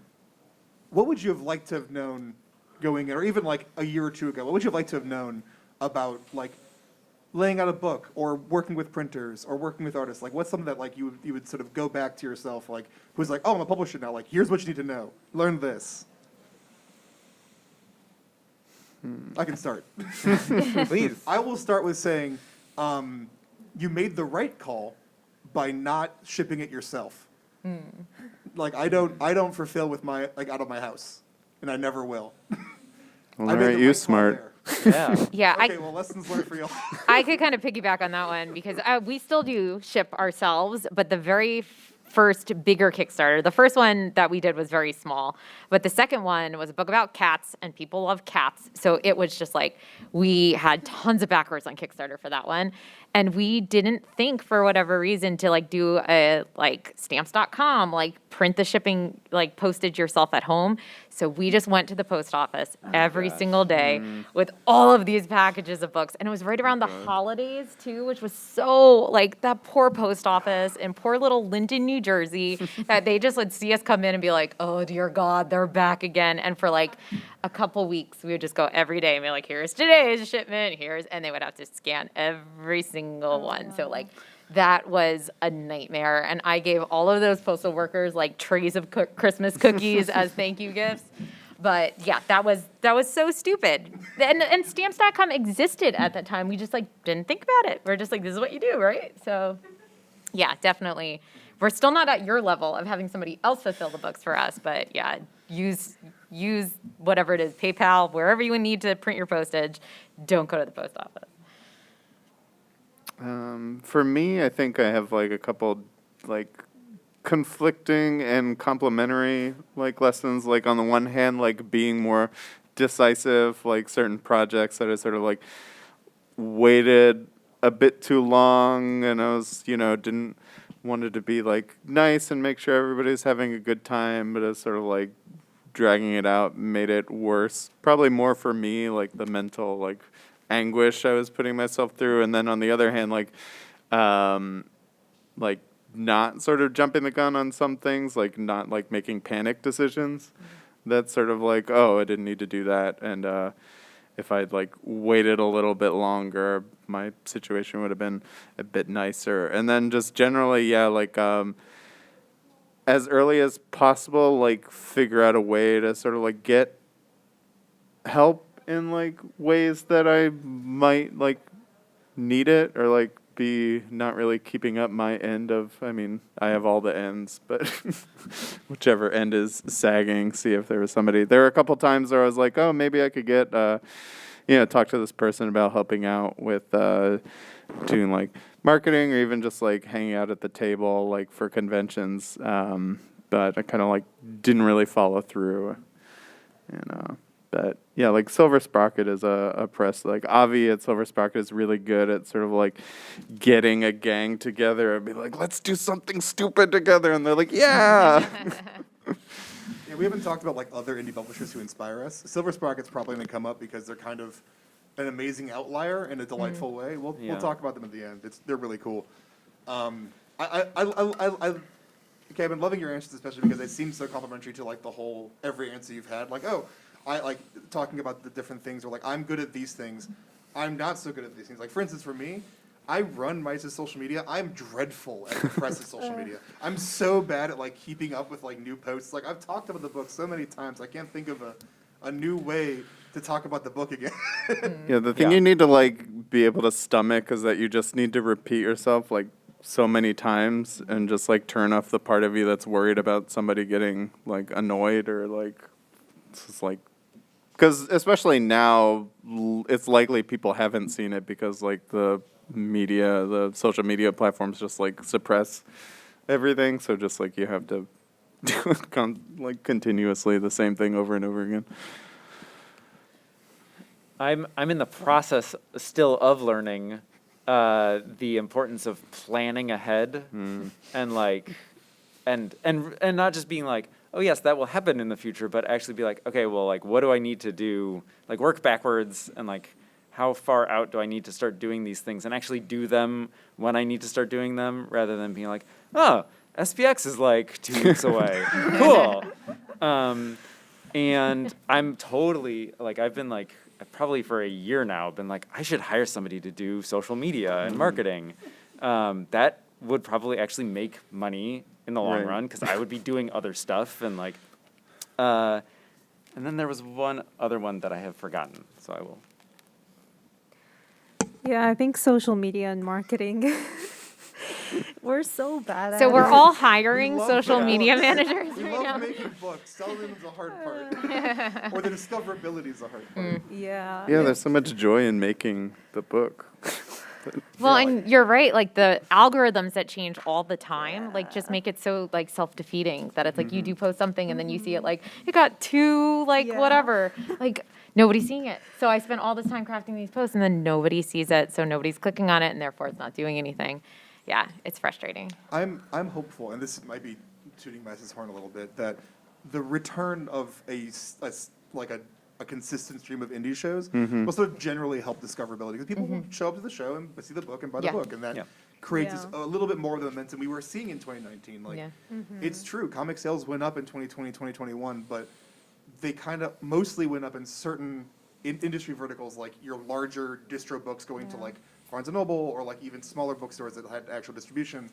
What would you have liked to have known going in, or even like a year or two ago? What would you have liked to have known about like laying out a book, or working with printers, or working with artists? Like, what's something that like you would sort of go back to yourself, like who's like, oh, I'm a publisher now. Like, here's what you need to know. Learn this. I can start. Please. I will start with saying, you made the right call by not shipping it yourself. Like I don't fulfill with my out of my house, and I never will. Well, I made aren't the you right call smart? there. Yeah. Yeah, Okay, well, lessons learned for y'all. I could kind of piggyback on that one because we still do ship ourselves, but the very first bigger Kickstarter, the first one that we did was very small, but the second one was a book about cats, and people love cats. So it was just like, we had tons of backers on Kickstarter for that one. And we didn't think for whatever reason to like do a like stamps.com, like print the shipping, like postage yourself at home. So we just went to the post office every single day with all of these packages of books. And it was right around the holidays too, which was so like that poor post office in poor little Linton, New Jersey, that they just would see us come in and be like, oh dear God, they're back again. And for like a couple weeks, we would just go every day and be like, here's today's shipment, and they would have to scan every single one. So like that was a nightmare. And I gave all of those postal workers like trays of Christmas cookies as thank you gifts. But yeah, that was so stupid. And stamps.com existed at that time. We just like didn't think about it. We're just like, this is what you do, right? So yeah, definitely. We're still not at your level of having somebody else fulfill the books for us, but yeah, use whatever it is, PayPal, wherever you need to print your postage. Don't go to the post office. For me, I think I have like a couple like conflicting and complementary like lessons. Like on the one hand, like being more decisive, like certain projects that I sort of like waited a bit too long, and I was, didn't wanted to be like nice and make sure everybody's having a good time, but I was sort of like dragging it out made it worse. Probably more for me, like the mental like anguish I was putting myself through. And then on the other hand, like not sort of jumping the gun on some things, like not like making panic decisions. That's sort of like, oh, I didn't need to do that. And if I'd like waited a little bit longer, my situation would have been a bit nicer. And then just generally, yeah, like as early as possible, like figure out a way to sort of like get help in like ways that I might like need it, or like be not really keeping up my end of, I mean, I have all the ends, but whichever end is sagging, see if there was somebody. There were a couple times where I was like, oh, maybe I could get, talk to this person about helping out with doing like marketing, or even just like hanging out at the table like for conventions. But I kind of like didn't really follow through. And But yeah, like Silver Sprocket is a press. Like Avi at Silver Sprocket is really good at sort of like getting a gang together and be like, let's do something stupid together. And they're like, yeah. Yeah, we haven't talked about like other indie publishers who inspire us. Silver Sprocket's probably going to come up because they're kind of an amazing outlier in a delightful way. We'll Yeah. talk about them at the end. They're really cool. Okay, I've been loving your answers, especially because they seem so complimentary to like the whole every answer you've had. Like, oh, I like talking about the different things, or like I'm good at these things, I'm not so good at these things. Like for instance, for me, I run MICE's social media. I'm dreadful at the press's social media. I'm so bad at like keeping up with like new posts. Like I've talked about the book so many times, I can't think of a new way to talk about the book again. Yeah, the thing Yeah. you need to like be able to stomach is that you just need to repeat yourself like so many times and just like turn off the part of you that's worried about somebody getting like annoyed or like it's just like because especially now it's likely people haven't seen it because like the social media platforms just like suppress everything, so just like you have to do it like continuously the same thing over and over again. I'm in the process still of learning the importance of planning ahead and like and not just being like, oh yes, that will happen in the future, but actually be like, okay, well, like what do I need to do? Like work backwards and like how far out do I need to start doing these things and actually do them when I need to start doing them rather than being like, oh, SPX is like 2 weeks away. Cool. And I'm totally like I've been like probably for a year now been like I should hire somebody to do social media and marketing. That would probably actually make money in the long Right. run because I would be doing other stuff and like and then there was one other one that I have forgotten, so I will. Yeah, I think social media and marketing. We're so bad at So it. we're all hiring We love social books. media managers We right love now. making books. Selling them is the hard part. Or the discoverability is the hard part. Yeah. Yeah, there's so much joy in making the book. Well, Yeah, and you're right. Like the algorithms that change all the time, like just make it so like self-defeating that it's like you do post something and then you see it like it got two like Yeah. whatever, like nobody's seeing it. So I spent all this time crafting these posts and then nobody sees it, so nobody's clicking on it and therefore it's not doing anything. Yeah, it's frustrating. I'm hopeful, and this might be tooting Mice's horn a little bit, that the return of a consistent stream of indie shows will sort of generally help discoverability because people will show up to the show and see the book and buy the Yeah. book, and that Yeah. creates Yeah. a little bit more of the momentum we were seeing in 2019. Like, Yeah. it's true, comic sales went up in 2020, 2021, but they kind of mostly went up in certain industry verticals, like your larger distro books going to like Barnes & Noble or like even smaller bookstores that had actual distribution.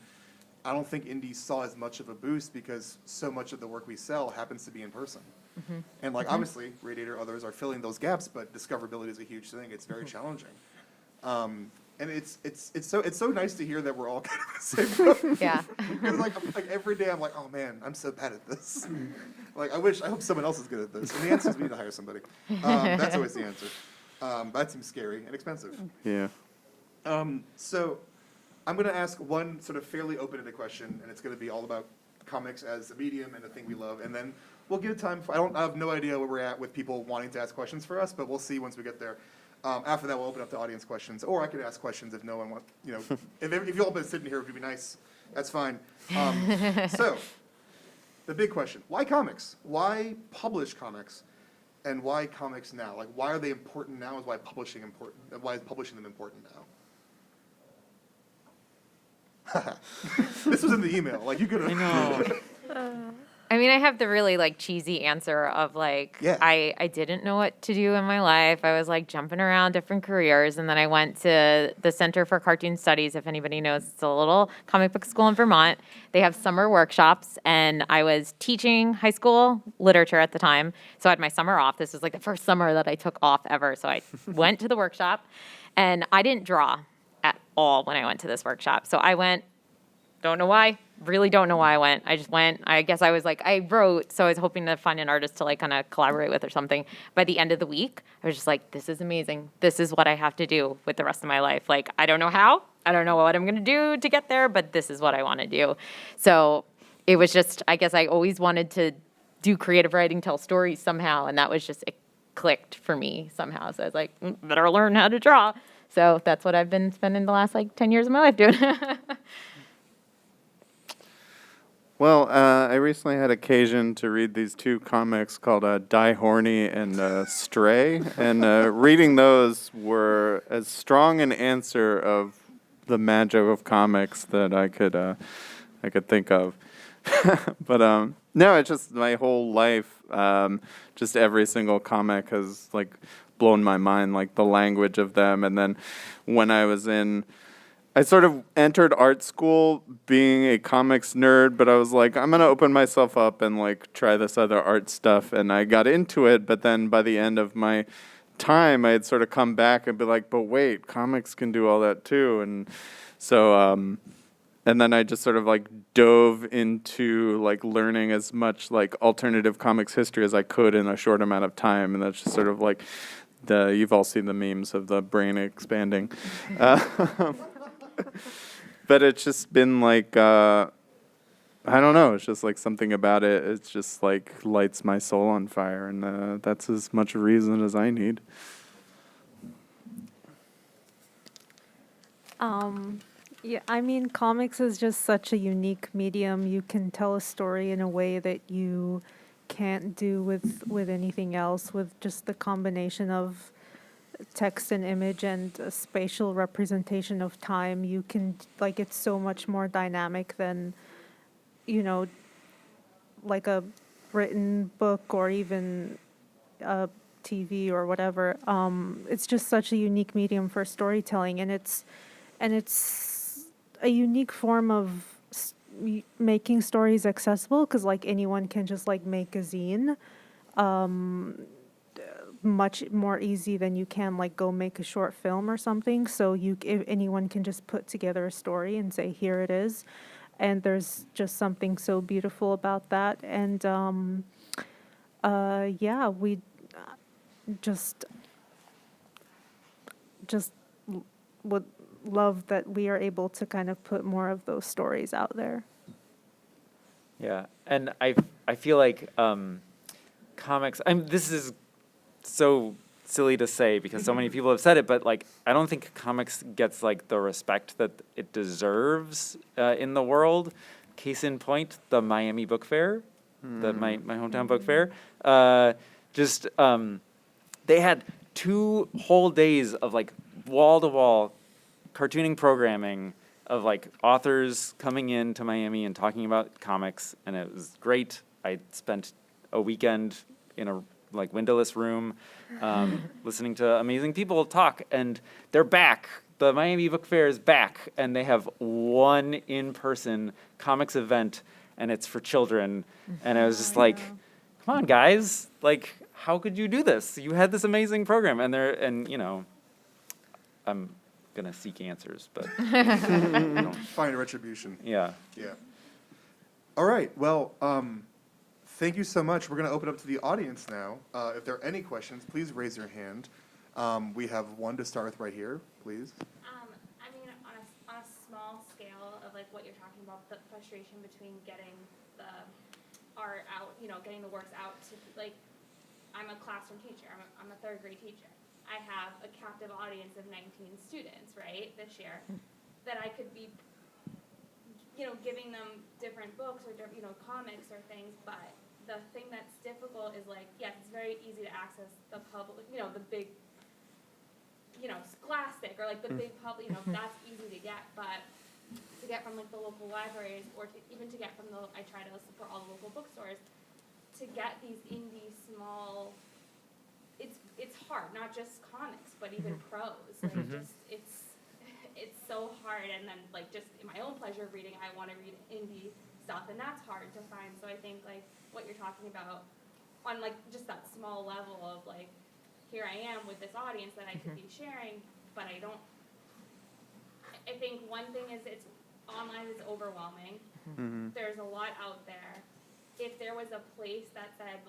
I don't think indies saw as much of a boost because so much of the work we sell happens to be in person. And like obviously Radiator, others are filling those gaps, but discoverability is a huge thing. It's very challenging. And it's so nice to hear that we're all kind of the same boat. Yeah. Because like every day I'm like, oh man, I'm so bad at this. Like I hope someone else is good at this. And the answer is we need to hire somebody. That's always the answer. That seems scary and expensive. Yeah. So I'm going to ask one sort of fairly open-ended question, and it's going to be all about comics as a medium and a thing we love. And then we'll give time for, I have no idea where we're at with people wanting to ask questions for us, but we'll see once we get there. After that, we'll open up to audience questions, or I could ask questions if no one wants, if you all been sitting here, it would be nice. That's fine. So, the big question, why comics? Why publish comics? And why comics now? Like, why are they important now? Why is publishing them important now? This was in the email. Like you could have. I know. I mean, I have the really like cheesy answer of like, Yeah. I didn't know what to do in my life. I was like jumping around different careers. And then I went to the Center for Cartoon Studies. If anybody knows, it's a little comic book school in Vermont. They have summer workshops. And I was teaching high school literature at the time. So I had my summer off. This was like the first summer that I took off ever. So I went to the workshop and I didn't draw at all when I went to this workshop. So I went, don't know why, really don't know why I went. I just went. I guess I was like, I wrote, so I was hoping to find an artist to like kind of collaborate with or something. By the end of the week, I was just like, this is amazing. This is what I have to do with the rest of my life. Like, I don't know how, I don't know what I'm going to do to get there, but this is what I want to do. So it was just, I guess I always wanted to do creative writing, tell stories somehow. And that was just clicked for me somehow. So I was like, better learn how to draw. So that's what I've been spending the last 10 years of my life doing. Well, I recently had occasion to read these two comics called Die Horny and Stray, and reading those were as strong an answer of the magic of comics that I could think of. But no, it's just my whole life. Just every single comic has blown my mind, the language of them. And then when I sort of entered art school being a comics nerd, but I was like, I'm gonna open myself up and try this other art stuff, and I got into it. But then by the end of my time, I had sort of come back and be like, but wait, comics can do all that too. And so, and then I just sort of dove into learning as much alternative comics history as I could in a short amount of time, and that's just sort of you've all seen the memes of the brain expanding. But it's just been I don't know, it's just something about it. It's just lights my soul on fire, and that's as much reason as I need. Yeah, I mean, comics is just such a unique medium. You can tell a story in a way that you can't do with anything else, with just the combination of text and image and a spatial representation of time. You can, it's so much more dynamic than, a written book or even a TV or whatever. It's just such a unique medium for storytelling, and it's a unique form of making stories accessible, because anyone can just make a zine. Much more easy than you can go make a short film or something. So if anyone can just put together a story and say, here it is. And there's just something so beautiful about that. And yeah, we just would love that we are able to kind of put more of those stories out there. Yeah, and I feel like comics. This is so silly to say because so many people have said it, but I don't think comics gets the respect that it deserves in the world. Case in point, the Miami Book Fair, my hometown book fair. They had 2 whole days of wall-to-wall cartooning programming of authors coming in to Miami and talking about comics, and it was great. I spent a weekend in a windowless room, listening to amazing people talk, and they're back. The Miami Book Fair is back, and they have one in-person comics event, and it's for children. And I was just come on, guys, how could you do this? You had this amazing program, and I'm gonna seek answers, but Find a retribution. yeah. Yeah. All right. Well, thank you so much. We're going to open up to the audience now. If there are any questions, please raise your hand. We have one to start with right here, please. I mean, on a small scale of what you're talking about, the frustration between getting the art out, getting the works out to I'm a classroom teacher. I'm a 3rd grade teacher. I have a captive audience of 19 students, right, this year, that I could be, giving them different books or, comics or things, but the thing that's difficult is yes, it's very easy to access the public, the big, Scholastic or the big public, that's easy to get, but to get from the local libraries or even to get from I try to support all the local bookstores, to get these indie small, it's hard, not just comics, but even prose, it's so hard, and then just in my own pleasure of reading, I want to read indie stuff, and that's hard to find. So I think what you're talking about on just that small level of here I am with this audience that I could be sharing, but I don't. I think one thing is it's online is overwhelming. There's a lot out there. If there was a place that said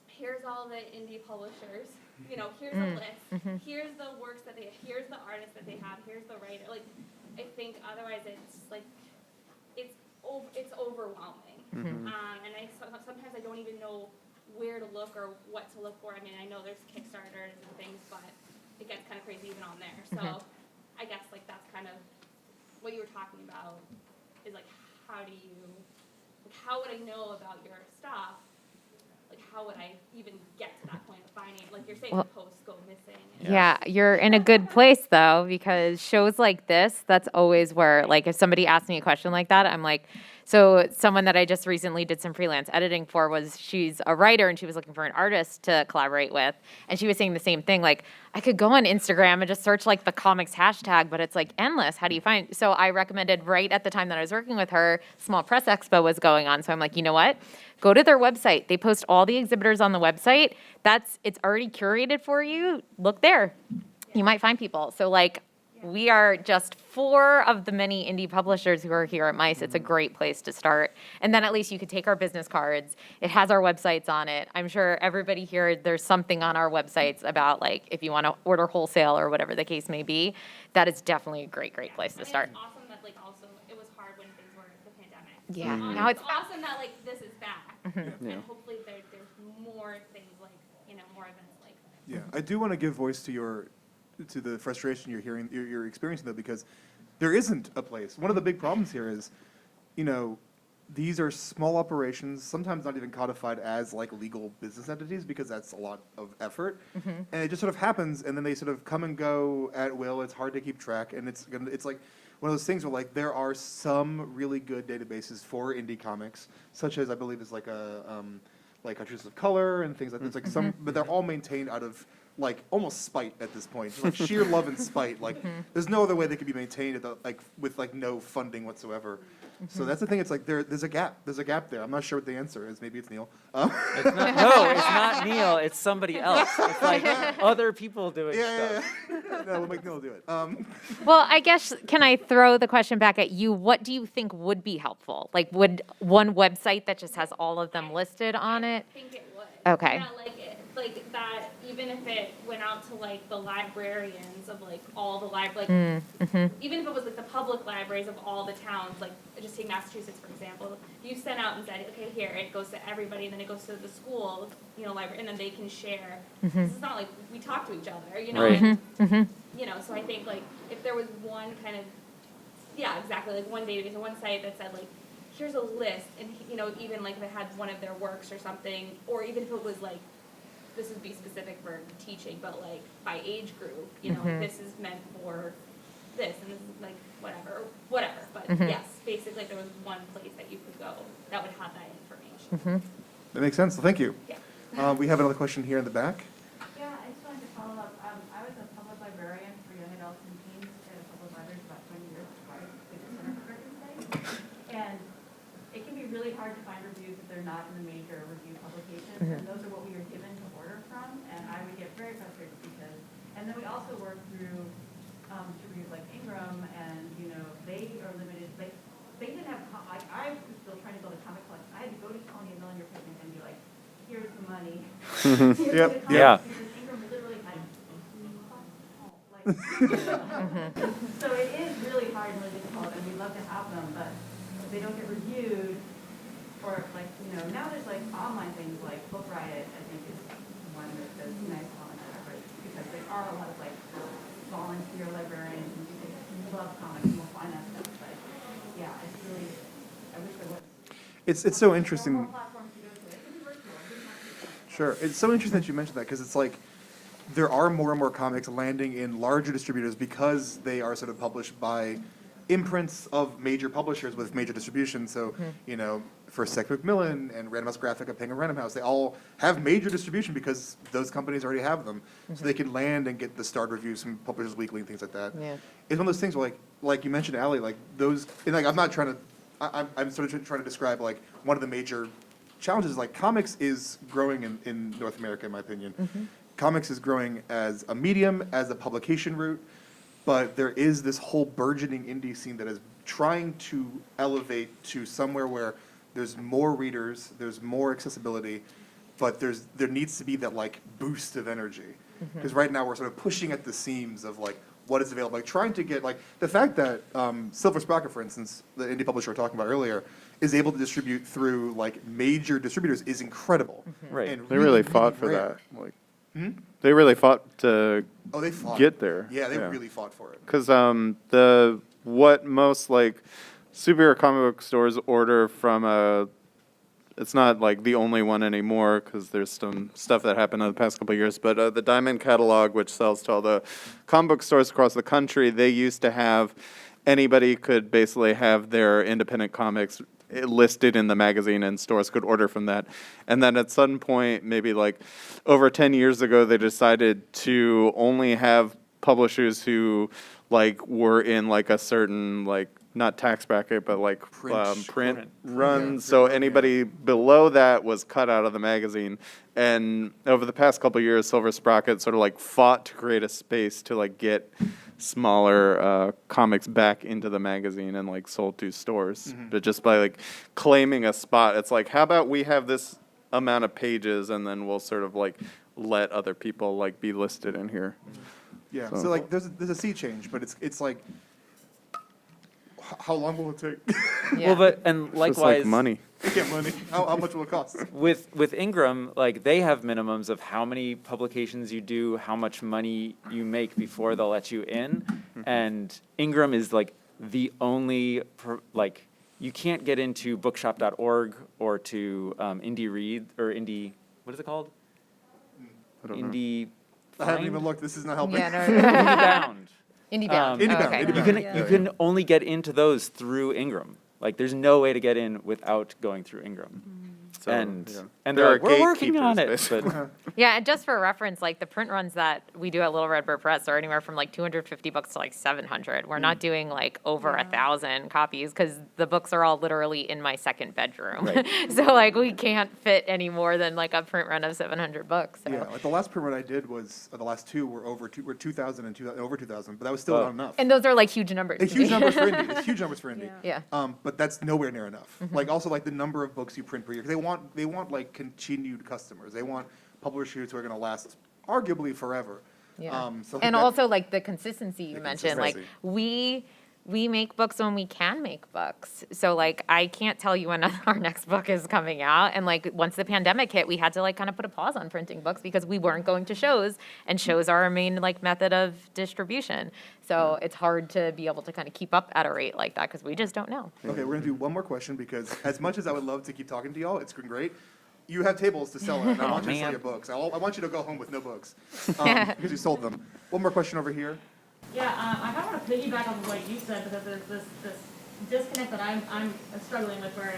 here's all the indie publishers, here's a list, here's the works that here's the artists that they have, here's the writer. I think otherwise it's overwhelming. And sometimes I don't even know where to look or what to look for. I mean, I know there's Kickstarters and things, but it gets kind of crazy even on there. So I guess like that's kind of what you were talking about is like how would I know about your stuff? Like how would I even get to that point of finding it? Like you're saying, the posts go missing. And Yeah, you're in a good place though, because shows like this, that's always where, like, if somebody asks me a question like that, I'm like, so someone that I just recently did some freelance editing for she's a writer and she was looking for an artist to collaborate with. And she was saying the same thing, like, I could go on Instagram and just search like the comics hashtag, but it's like endless. How do you find? So I recommended right at the time that I was working with her, Small Press Expo was going on. So I'm like, you know what? Go to their website. They post all the exhibitors on the website. It's already curated for you. Look there. You might find people. So like, we are just 4 of the many indie publishers who are here at MICE. It's a great place to start. And then at least you could take our business cards. It has our websites on it. I'm sure everybody here, there's something on our websites about like, if you want to order wholesale or whatever the case may be, that is definitely a great place to start. It's awesome that like also it was hard when things were the pandemic. Yeah. So, Now it's it's awesome that like this is back. Yeah. And hopefully there's more things like, more events like this. Yeah, I do want to give voice to the frustration you're experiencing though, because there isn't a place. One of the big problems here is, these are small operations, sometimes not even codified as like legal business entities because that's a lot of effort, and it just sort of happens, and then they sort of come and go at will. It's hard to keep track, and it's like one of those things where like there are some really good databases for indie comics, such as I believe is like like Countries of Color and things like that. It's like some, but they're all maintained out of like almost spite at this point, like sheer love and spite. Like there's no other way they could be maintained with like no funding whatsoever. So that's the thing. It's like there's a gap. There's a gap there. I'm not sure what the answer is. Maybe it's Neil. No, it's not Neil. It's somebody else. It's like other people doing stuff. Yeah. No, we'll make Neil do it. Well, I guess, can I throw the question back at you? What do you think would be helpful? Like, would one website that just has all of them listed on it? I think it would. Okay. Yeah, like that, even if it went out to like the librarians of like all the even if it was like the public libraries of all the towns, like just take Massachusetts for example, you sent out and said, okay, here, it goes to everybody, and then it goes to the school, library, and then they can share. This is not like we talk to each other, Right. and, so I think like if there was one kind of, exactly, like one database or one site that said like, here's a list, and even like if it had one of their works or something, or even if it was like, this would be specific for teaching, but like by age group, this is meant for this, and this is like whatever. But yes, basically if there was one place that you could go that would have that information. That makes sense. Thank you. Yeah. We have another question here in the back. Yeah, I just wanted to follow up. I was a public librarian for young adults and teens at a public library for about 20 years prior to the Center for Curtain Studies. And it can be really hard to find reviews if they're not in the major review publications. And those are what we were given to order from. And I would get very frustrated because, and then we also work through distributors like Ingram, and they are limited. Like they didn't have. I was still trying to build a comic collection. I had to go to Tony and Million Picnic and be like, here's the money. Here's Yep. the comic, Yeah. Because Ingram literally had so it is really hard and really difficult, and we love to have them, but if they don't get reviewed, or like now there's like online things like Book Riot, I think is one that's nice on that, right? Because there are a lot of like volunteer librarians and people who love comics and will find that stuff. But yeah, it's really, I wish there was. It's so interesting. More platforms to go to. It can be virtual. It doesn't have to be. Sure. It's so interesting that you mentioned that because it's like there are more and more comics landing in larger distributors because they are sort of published by imprints of major publishers with major distribution. So, for Sec Macmillan and Random House Graphic and Penguin Random House, they all have major distribution because those companies already have them. So they can land and get the starred reviews from Publishers Weekly and things like that. Yeah. It's one of those things where like you mentioned, Allie, like those, and like I'm not trying to, I'm sort of trying to describe like one of the major challenges is like comics is growing in North America, in my opinion. Comics is growing as a medium, as a publication route, but there is this whole burgeoning indie scene that is trying to elevate to somewhere where there's more readers, there's more accessibility, but there needs to be that like boost of energy. Because right now we're sort of pushing at the seams of like what is available, like trying to get like the fact that Silver Sprocket, for instance, the indie publisher we were talking about earlier, is able to distribute through like major distributors is incredible. Right. And They really fought for rare. that. Like, Hmm? they really fought to Oh, they fought. get there. Yeah, they really fought for it. Because the what most like superhero comic book stores order from it's not like the only one anymore because there's some stuff that happened in the past couple of years, but the Diamond catalog, which sells to all the comic book stores across the country, they used to have anybody could basically have their independent comics listed in the magazine and stores could order from that. And then at some point, maybe like over 10 years ago, they decided to only have publishers who like were in like a certain like not tax bracket, but like print run. Yeah, So print run, anybody below that was cut out of the magazine. And over the past couple of years, Silver Sprocket sort of like fought to create a space to like get smaller comics back into the magazine and like sold to stores. But just by like claiming a spot, it's like, how about we have this amount of pages and then we'll sort of like let other people like be listed in here. Yeah. So- So like there's a sea change, but it's like how long will it take? Yeah. Well, but and It's just likewise, like money. Get money. How much will it cost? with Ingram, like they have minimums of how many publications you do, how much money you make before they'll let you in, and Ingram is like the only like you can't get into bookshop.org or to Indie Read or Indie, what is it called? I don't know. Indie. I haven't even looked. This is not helping. Yeah, no, Indie Bound. Indie Bound. Indie Oh, Bound, okay. Indie You Bound. can you can only get into those through Ingram. Like there's no way to get in without going through Ingram. So, And yeah. and There they're are like, we're working on it. gatekeepers, But Yeah, and just for reference, like the print runs that we do at Little Red Bird Press are anywhere from like 250 books to like 700. We're not doing like over 1,000 copies because the books are all literally in my second bedroom. Right. So like we can't fit any more than like a print run of 700 books. So. Yeah, like the last print run I did was the last two were over 2,000 and over 2,000, but that was still Wow. not enough. And those are like huge numbers. It's to me. huge numbers for indie. It's huge numbers for indie. Yeah. But that's nowhere near enough. Like also like the number of books you print per year. 'Cause they want like continued customers. They want publishers who are going to last arguably forever. Yeah. So And that- also like the consistency you The mentioned, like consistency. we make books when we can make books. So like I can't tell you when our next book is coming out. And like once the pandemic hit, we had to like kind of put a pause on printing books because we weren't going to shows, and shows are our main like method of distribution. So it's hard to be able to kind of keep up at a rate like that because we just don't know. Okay, we're gonna do one more question because as much as I would love to keep talking to y'all, it's been great. You have tables to sell at, and I want you to sell man. your books. I want you to go home with no books because you sold them. One more question over here. Yeah, I kind of want to piggyback on what you said because there's this disconnect that I'm struggling with where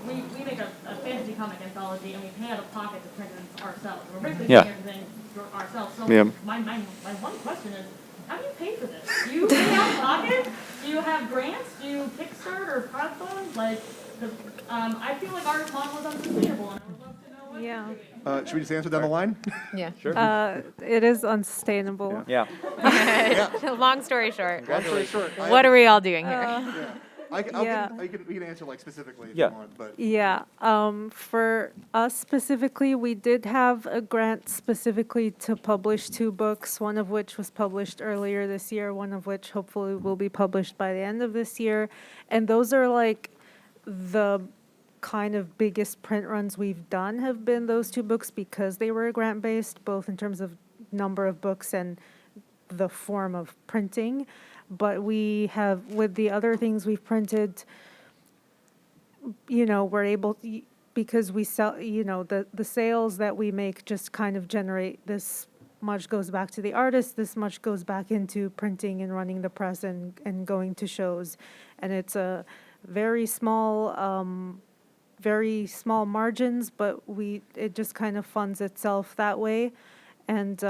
we make a fantasy comic anthology and we pay out of pocket to print it ourselves. We're basically Yeah. doing everything ourselves. So Yeah. my one question is, how do you pay for this? Do you pay out of pocket? Do you have grants? Do you Kickstarter or crowdfund? Like, I feel like our model is unsustainable, and I would love to know what Yeah. you're doing. Should we just answer down the line? Yeah. sure. It is unsustainable. Yeah. Long story short, Long story short, what are we all doing here? Yeah. Yeah. We can answer like specifically if Yeah. you want, but Yeah, for us specifically, we did have a grant specifically to publish 2 books, one of which was published earlier this year, one of which hopefully will be published by the end of this year. And those are like the kind of biggest print runs we've done have been those 2 books because they were grant-based, both in terms of number of books and the form of printing. But we have, with the other things we've printed, we're able, because we sell, the sales that we make just kind of generate this much goes back to the artist, this much goes back into printing and running the press and going to shows. And it's a very small margins, but it just kind of funds itself that way. And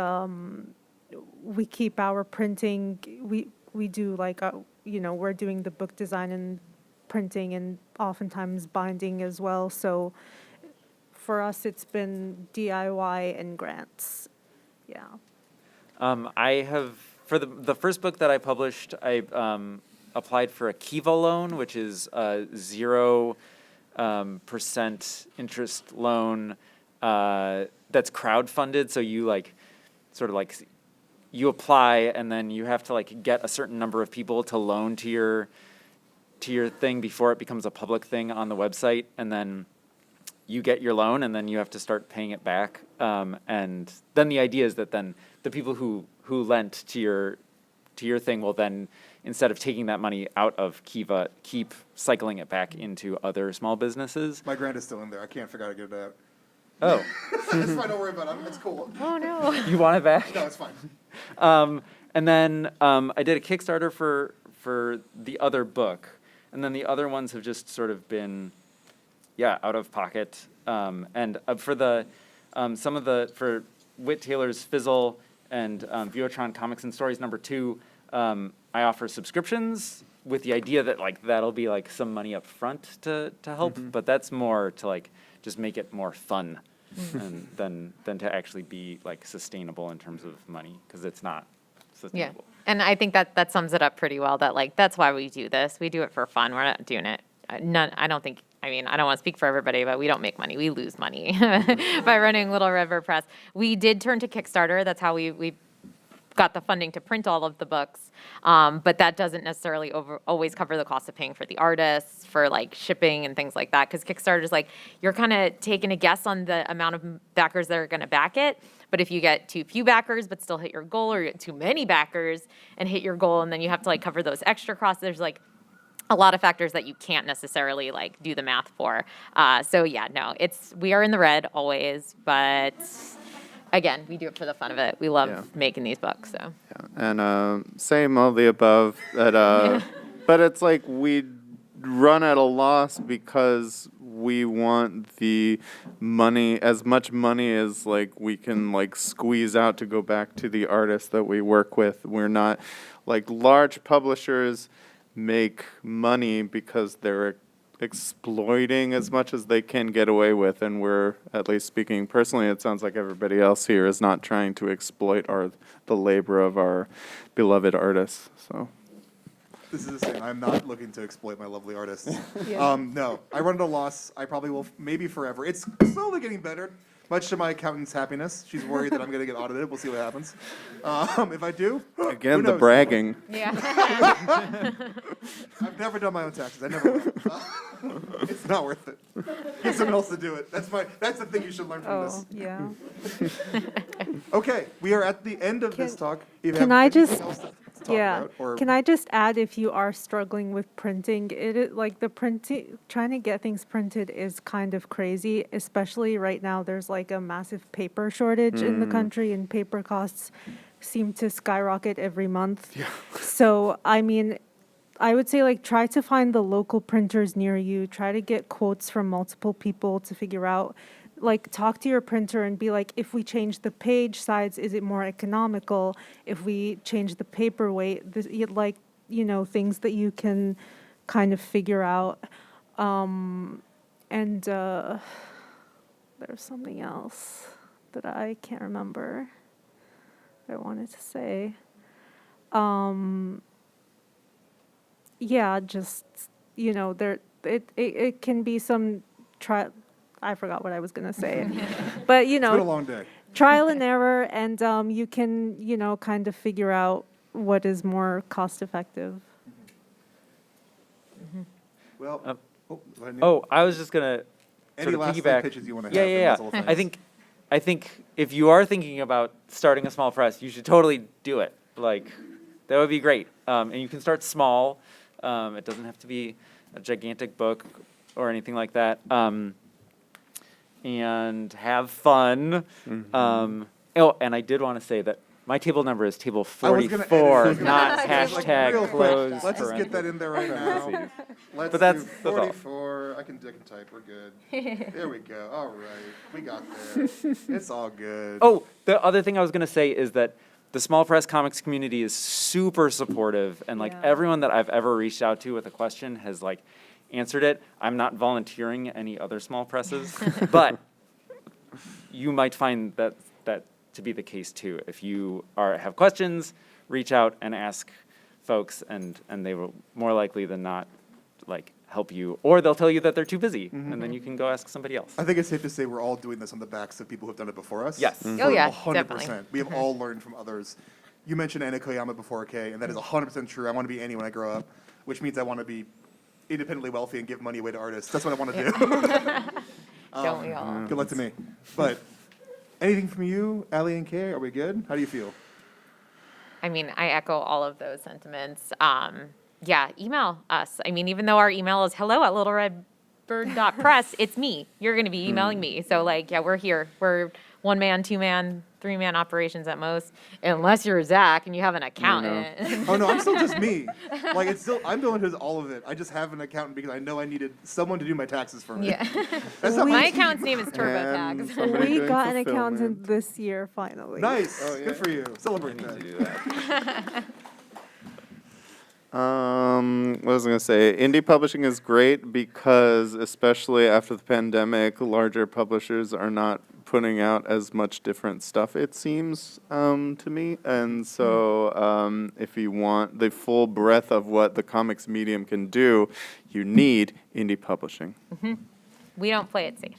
we keep our printing, we do like, we're doing the book design and printing and oftentimes binding as well. So for us, it's been DIY and grants. Yeah. I have, for the first book that I published, I applied for a Kiva loan, which is a 0% interest loan that's crowdfunded. So you like, sort of like, you apply and then you have to like get a certain number of people to loan to your to your thing before it becomes a public thing on the website, and then you get your loan, and then you have to start paying it back. And then the idea is that then the people who lent to your thing will then, instead of taking that money out of Kiva, keep cycling it back into other small businesses. My grant is still in there. I can't figure out how to get it out. Oh, It's fine, don't worry about it. It's cool. Oh, no. you want it back? No, it's fine. And then I did a Kickstarter for the other book, and then the other ones have just sort of been, out of pocket. And for the for Whit Taylor's Fizzle and Videotron Comics and Stories #2, I offer subscriptions with the idea that like that'll be like some money up front to help, but that's more to like just make it more fun, and than to actually be like sustainable in terms of money, because it's not Yeah. sustainable. And I think that sums it up pretty well, that like, that's why we do this. We do it for fun. We're not doing it. I don't want to speak for everybody, but we don't make money. We lose money by running Little River Press. We did turn to Kickstarter. That's how we got the funding to print all of the books. But that doesn't necessarily always cover the cost of paying for the artists, for like shipping and things like that. Because Kickstarter is like, you're kind of taking a guess on the amount of backers that are going to back it. But if you get too few backers but still hit your goal, or you get too many backers and hit your goal, and then you have to like cover those extra costs, there's like a lot of factors that you can't necessarily like do the math for. We are in the red always, but again, we do it for the fun of it. We love making these books, so. Yeah. And same all the above. That, but it's like we run at a loss because we want the money, as much money as like we can like squeeze out to go back to the artists that we work with. We're not like large publishers make money because they're exploiting as much as they can get away with, and we're, at least speaking personally, it sounds like everybody else here is not trying to exploit the labor of our beloved artists. So This is the same. I'm not looking to exploit my lovely artists. No, I run at a loss. I probably will, maybe forever. It's slowly getting better, much to my accountant's happiness. She's worried that I'm going to get audited. We'll see what happens. If I do, again, who the knows? bragging. Yeah. I've never done my own taxes. I never will. It's not worth it. Get someone else to do it. That's the thing you should learn from this. Yeah. Okay, we are at the end of this talk. You can have I anything just- else to talk Yeah. about, or- Can I just add, if you are struggling with printing, it is like the printing, trying to get things printed is kind of crazy, especially right now. There's like a massive paper shortage in the country, and paper costs seem to skyrocket every month. Yeah. So, I mean, I would say like try to find the local printers near you, try to get quotes from multiple people to figure out, like talk to your printer and be like, if we change the page size, is it more economical? If we change the paper weight, things that you can kind of figure out. There's something else that I can't remember that I wanted to say. It can be some I forgot what I was going to say. But, It's been a long day. trial and error, and you can, kind of figure out what is more cost effective. Well, go ahead, Neil. Oh, I was just gonna Any sort of last piggyback. pitches you want to have? Yeah, in yeah, this whole yeah. thing? I think if you are thinking about starting a small press, you should totally do it. Like, that would be great. And you can start small. It doesn't have to be a gigantic book or anything like that. And have fun. And I did want to say that my table number is table I was gonna edit it. 44, I was gonna not edit it, like, hashtag real quick. close. Let's just get that in there right now. parentheses. Let's But that's do all. 44. I can type. We're good. There we go. All right. We got there. It's all good. Oh, the other thing I was going to say is that the small press comics community is super supportive, and like Yeah. everyone that I've ever reached out to with a question has like answered it. I'm not volunteering any other small presses, but you might find that to be the case too. If you have questions, reach out and ask folks, and they will more likely than not like help you, or they'll tell you that they're too busy, and then you can go ask somebody else. I think it's safe to say we're all doing this on the backs of people who've done it before us. Yes. Oh, yeah, 100%. definitely. We have all learned from others. You mentioned Anna Koyama before, Kay, and that is 100% true. I want to be Annie when I grow up, which means I want to be independently wealthy and give money away to artists. That's what I want to do. Don't we all? Good luck to me. But anything from you, Allie and Kay? Are we good? How do you feel? I mean, I echo all of those sentiments. Yeah, email us. I mean, even though our email is hello@littleredbird.press, it's me. You're going to be emailing me. So, like, yeah, we're here. We're 1-man, 2-man, 3-man operations at most, unless you're Zach and you have an accountant. Oh no, I'm still just me. Like I'm the one who does all of it. I just have an accountant because I know I needed someone to do my taxes for me. Yeah. That's not My my accountant's name is And TurboTax. somebody We doing got an fulfillment. accountant this year, finally. Nice. Oh, yeah. Good for you. Celebrate Need that. to do that. What was I gonna say? Indie publishing is great because, especially after the pandemic, larger publishers are not putting out as much different stuff. It seems to me, and so if you want the full breadth of what the comics medium can do, you need indie publishing. We don't play it safe.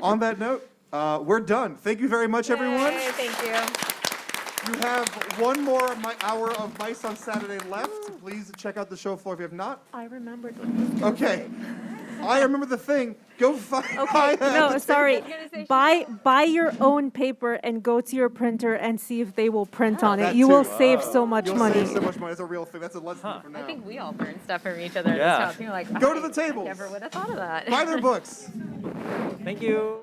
On that note, we're done. Thank you very much, everyone. Yay, thank you. You have one more hour of Mice on Saturday left. Please check out the show floor if you have not. I remembered. Okay. I remember the thing. Go find. Okay, no, sorry. gonna say Buy your own paper and go to your printer and see if they will print on it. that You will too. save so much You'll money. save so much money. That's a real thing. That's a lesson from now. I think we all learn stuff from each other. Yeah. You're like, Go to I the tables. Never would have thought of that. Buy their books. Thank you.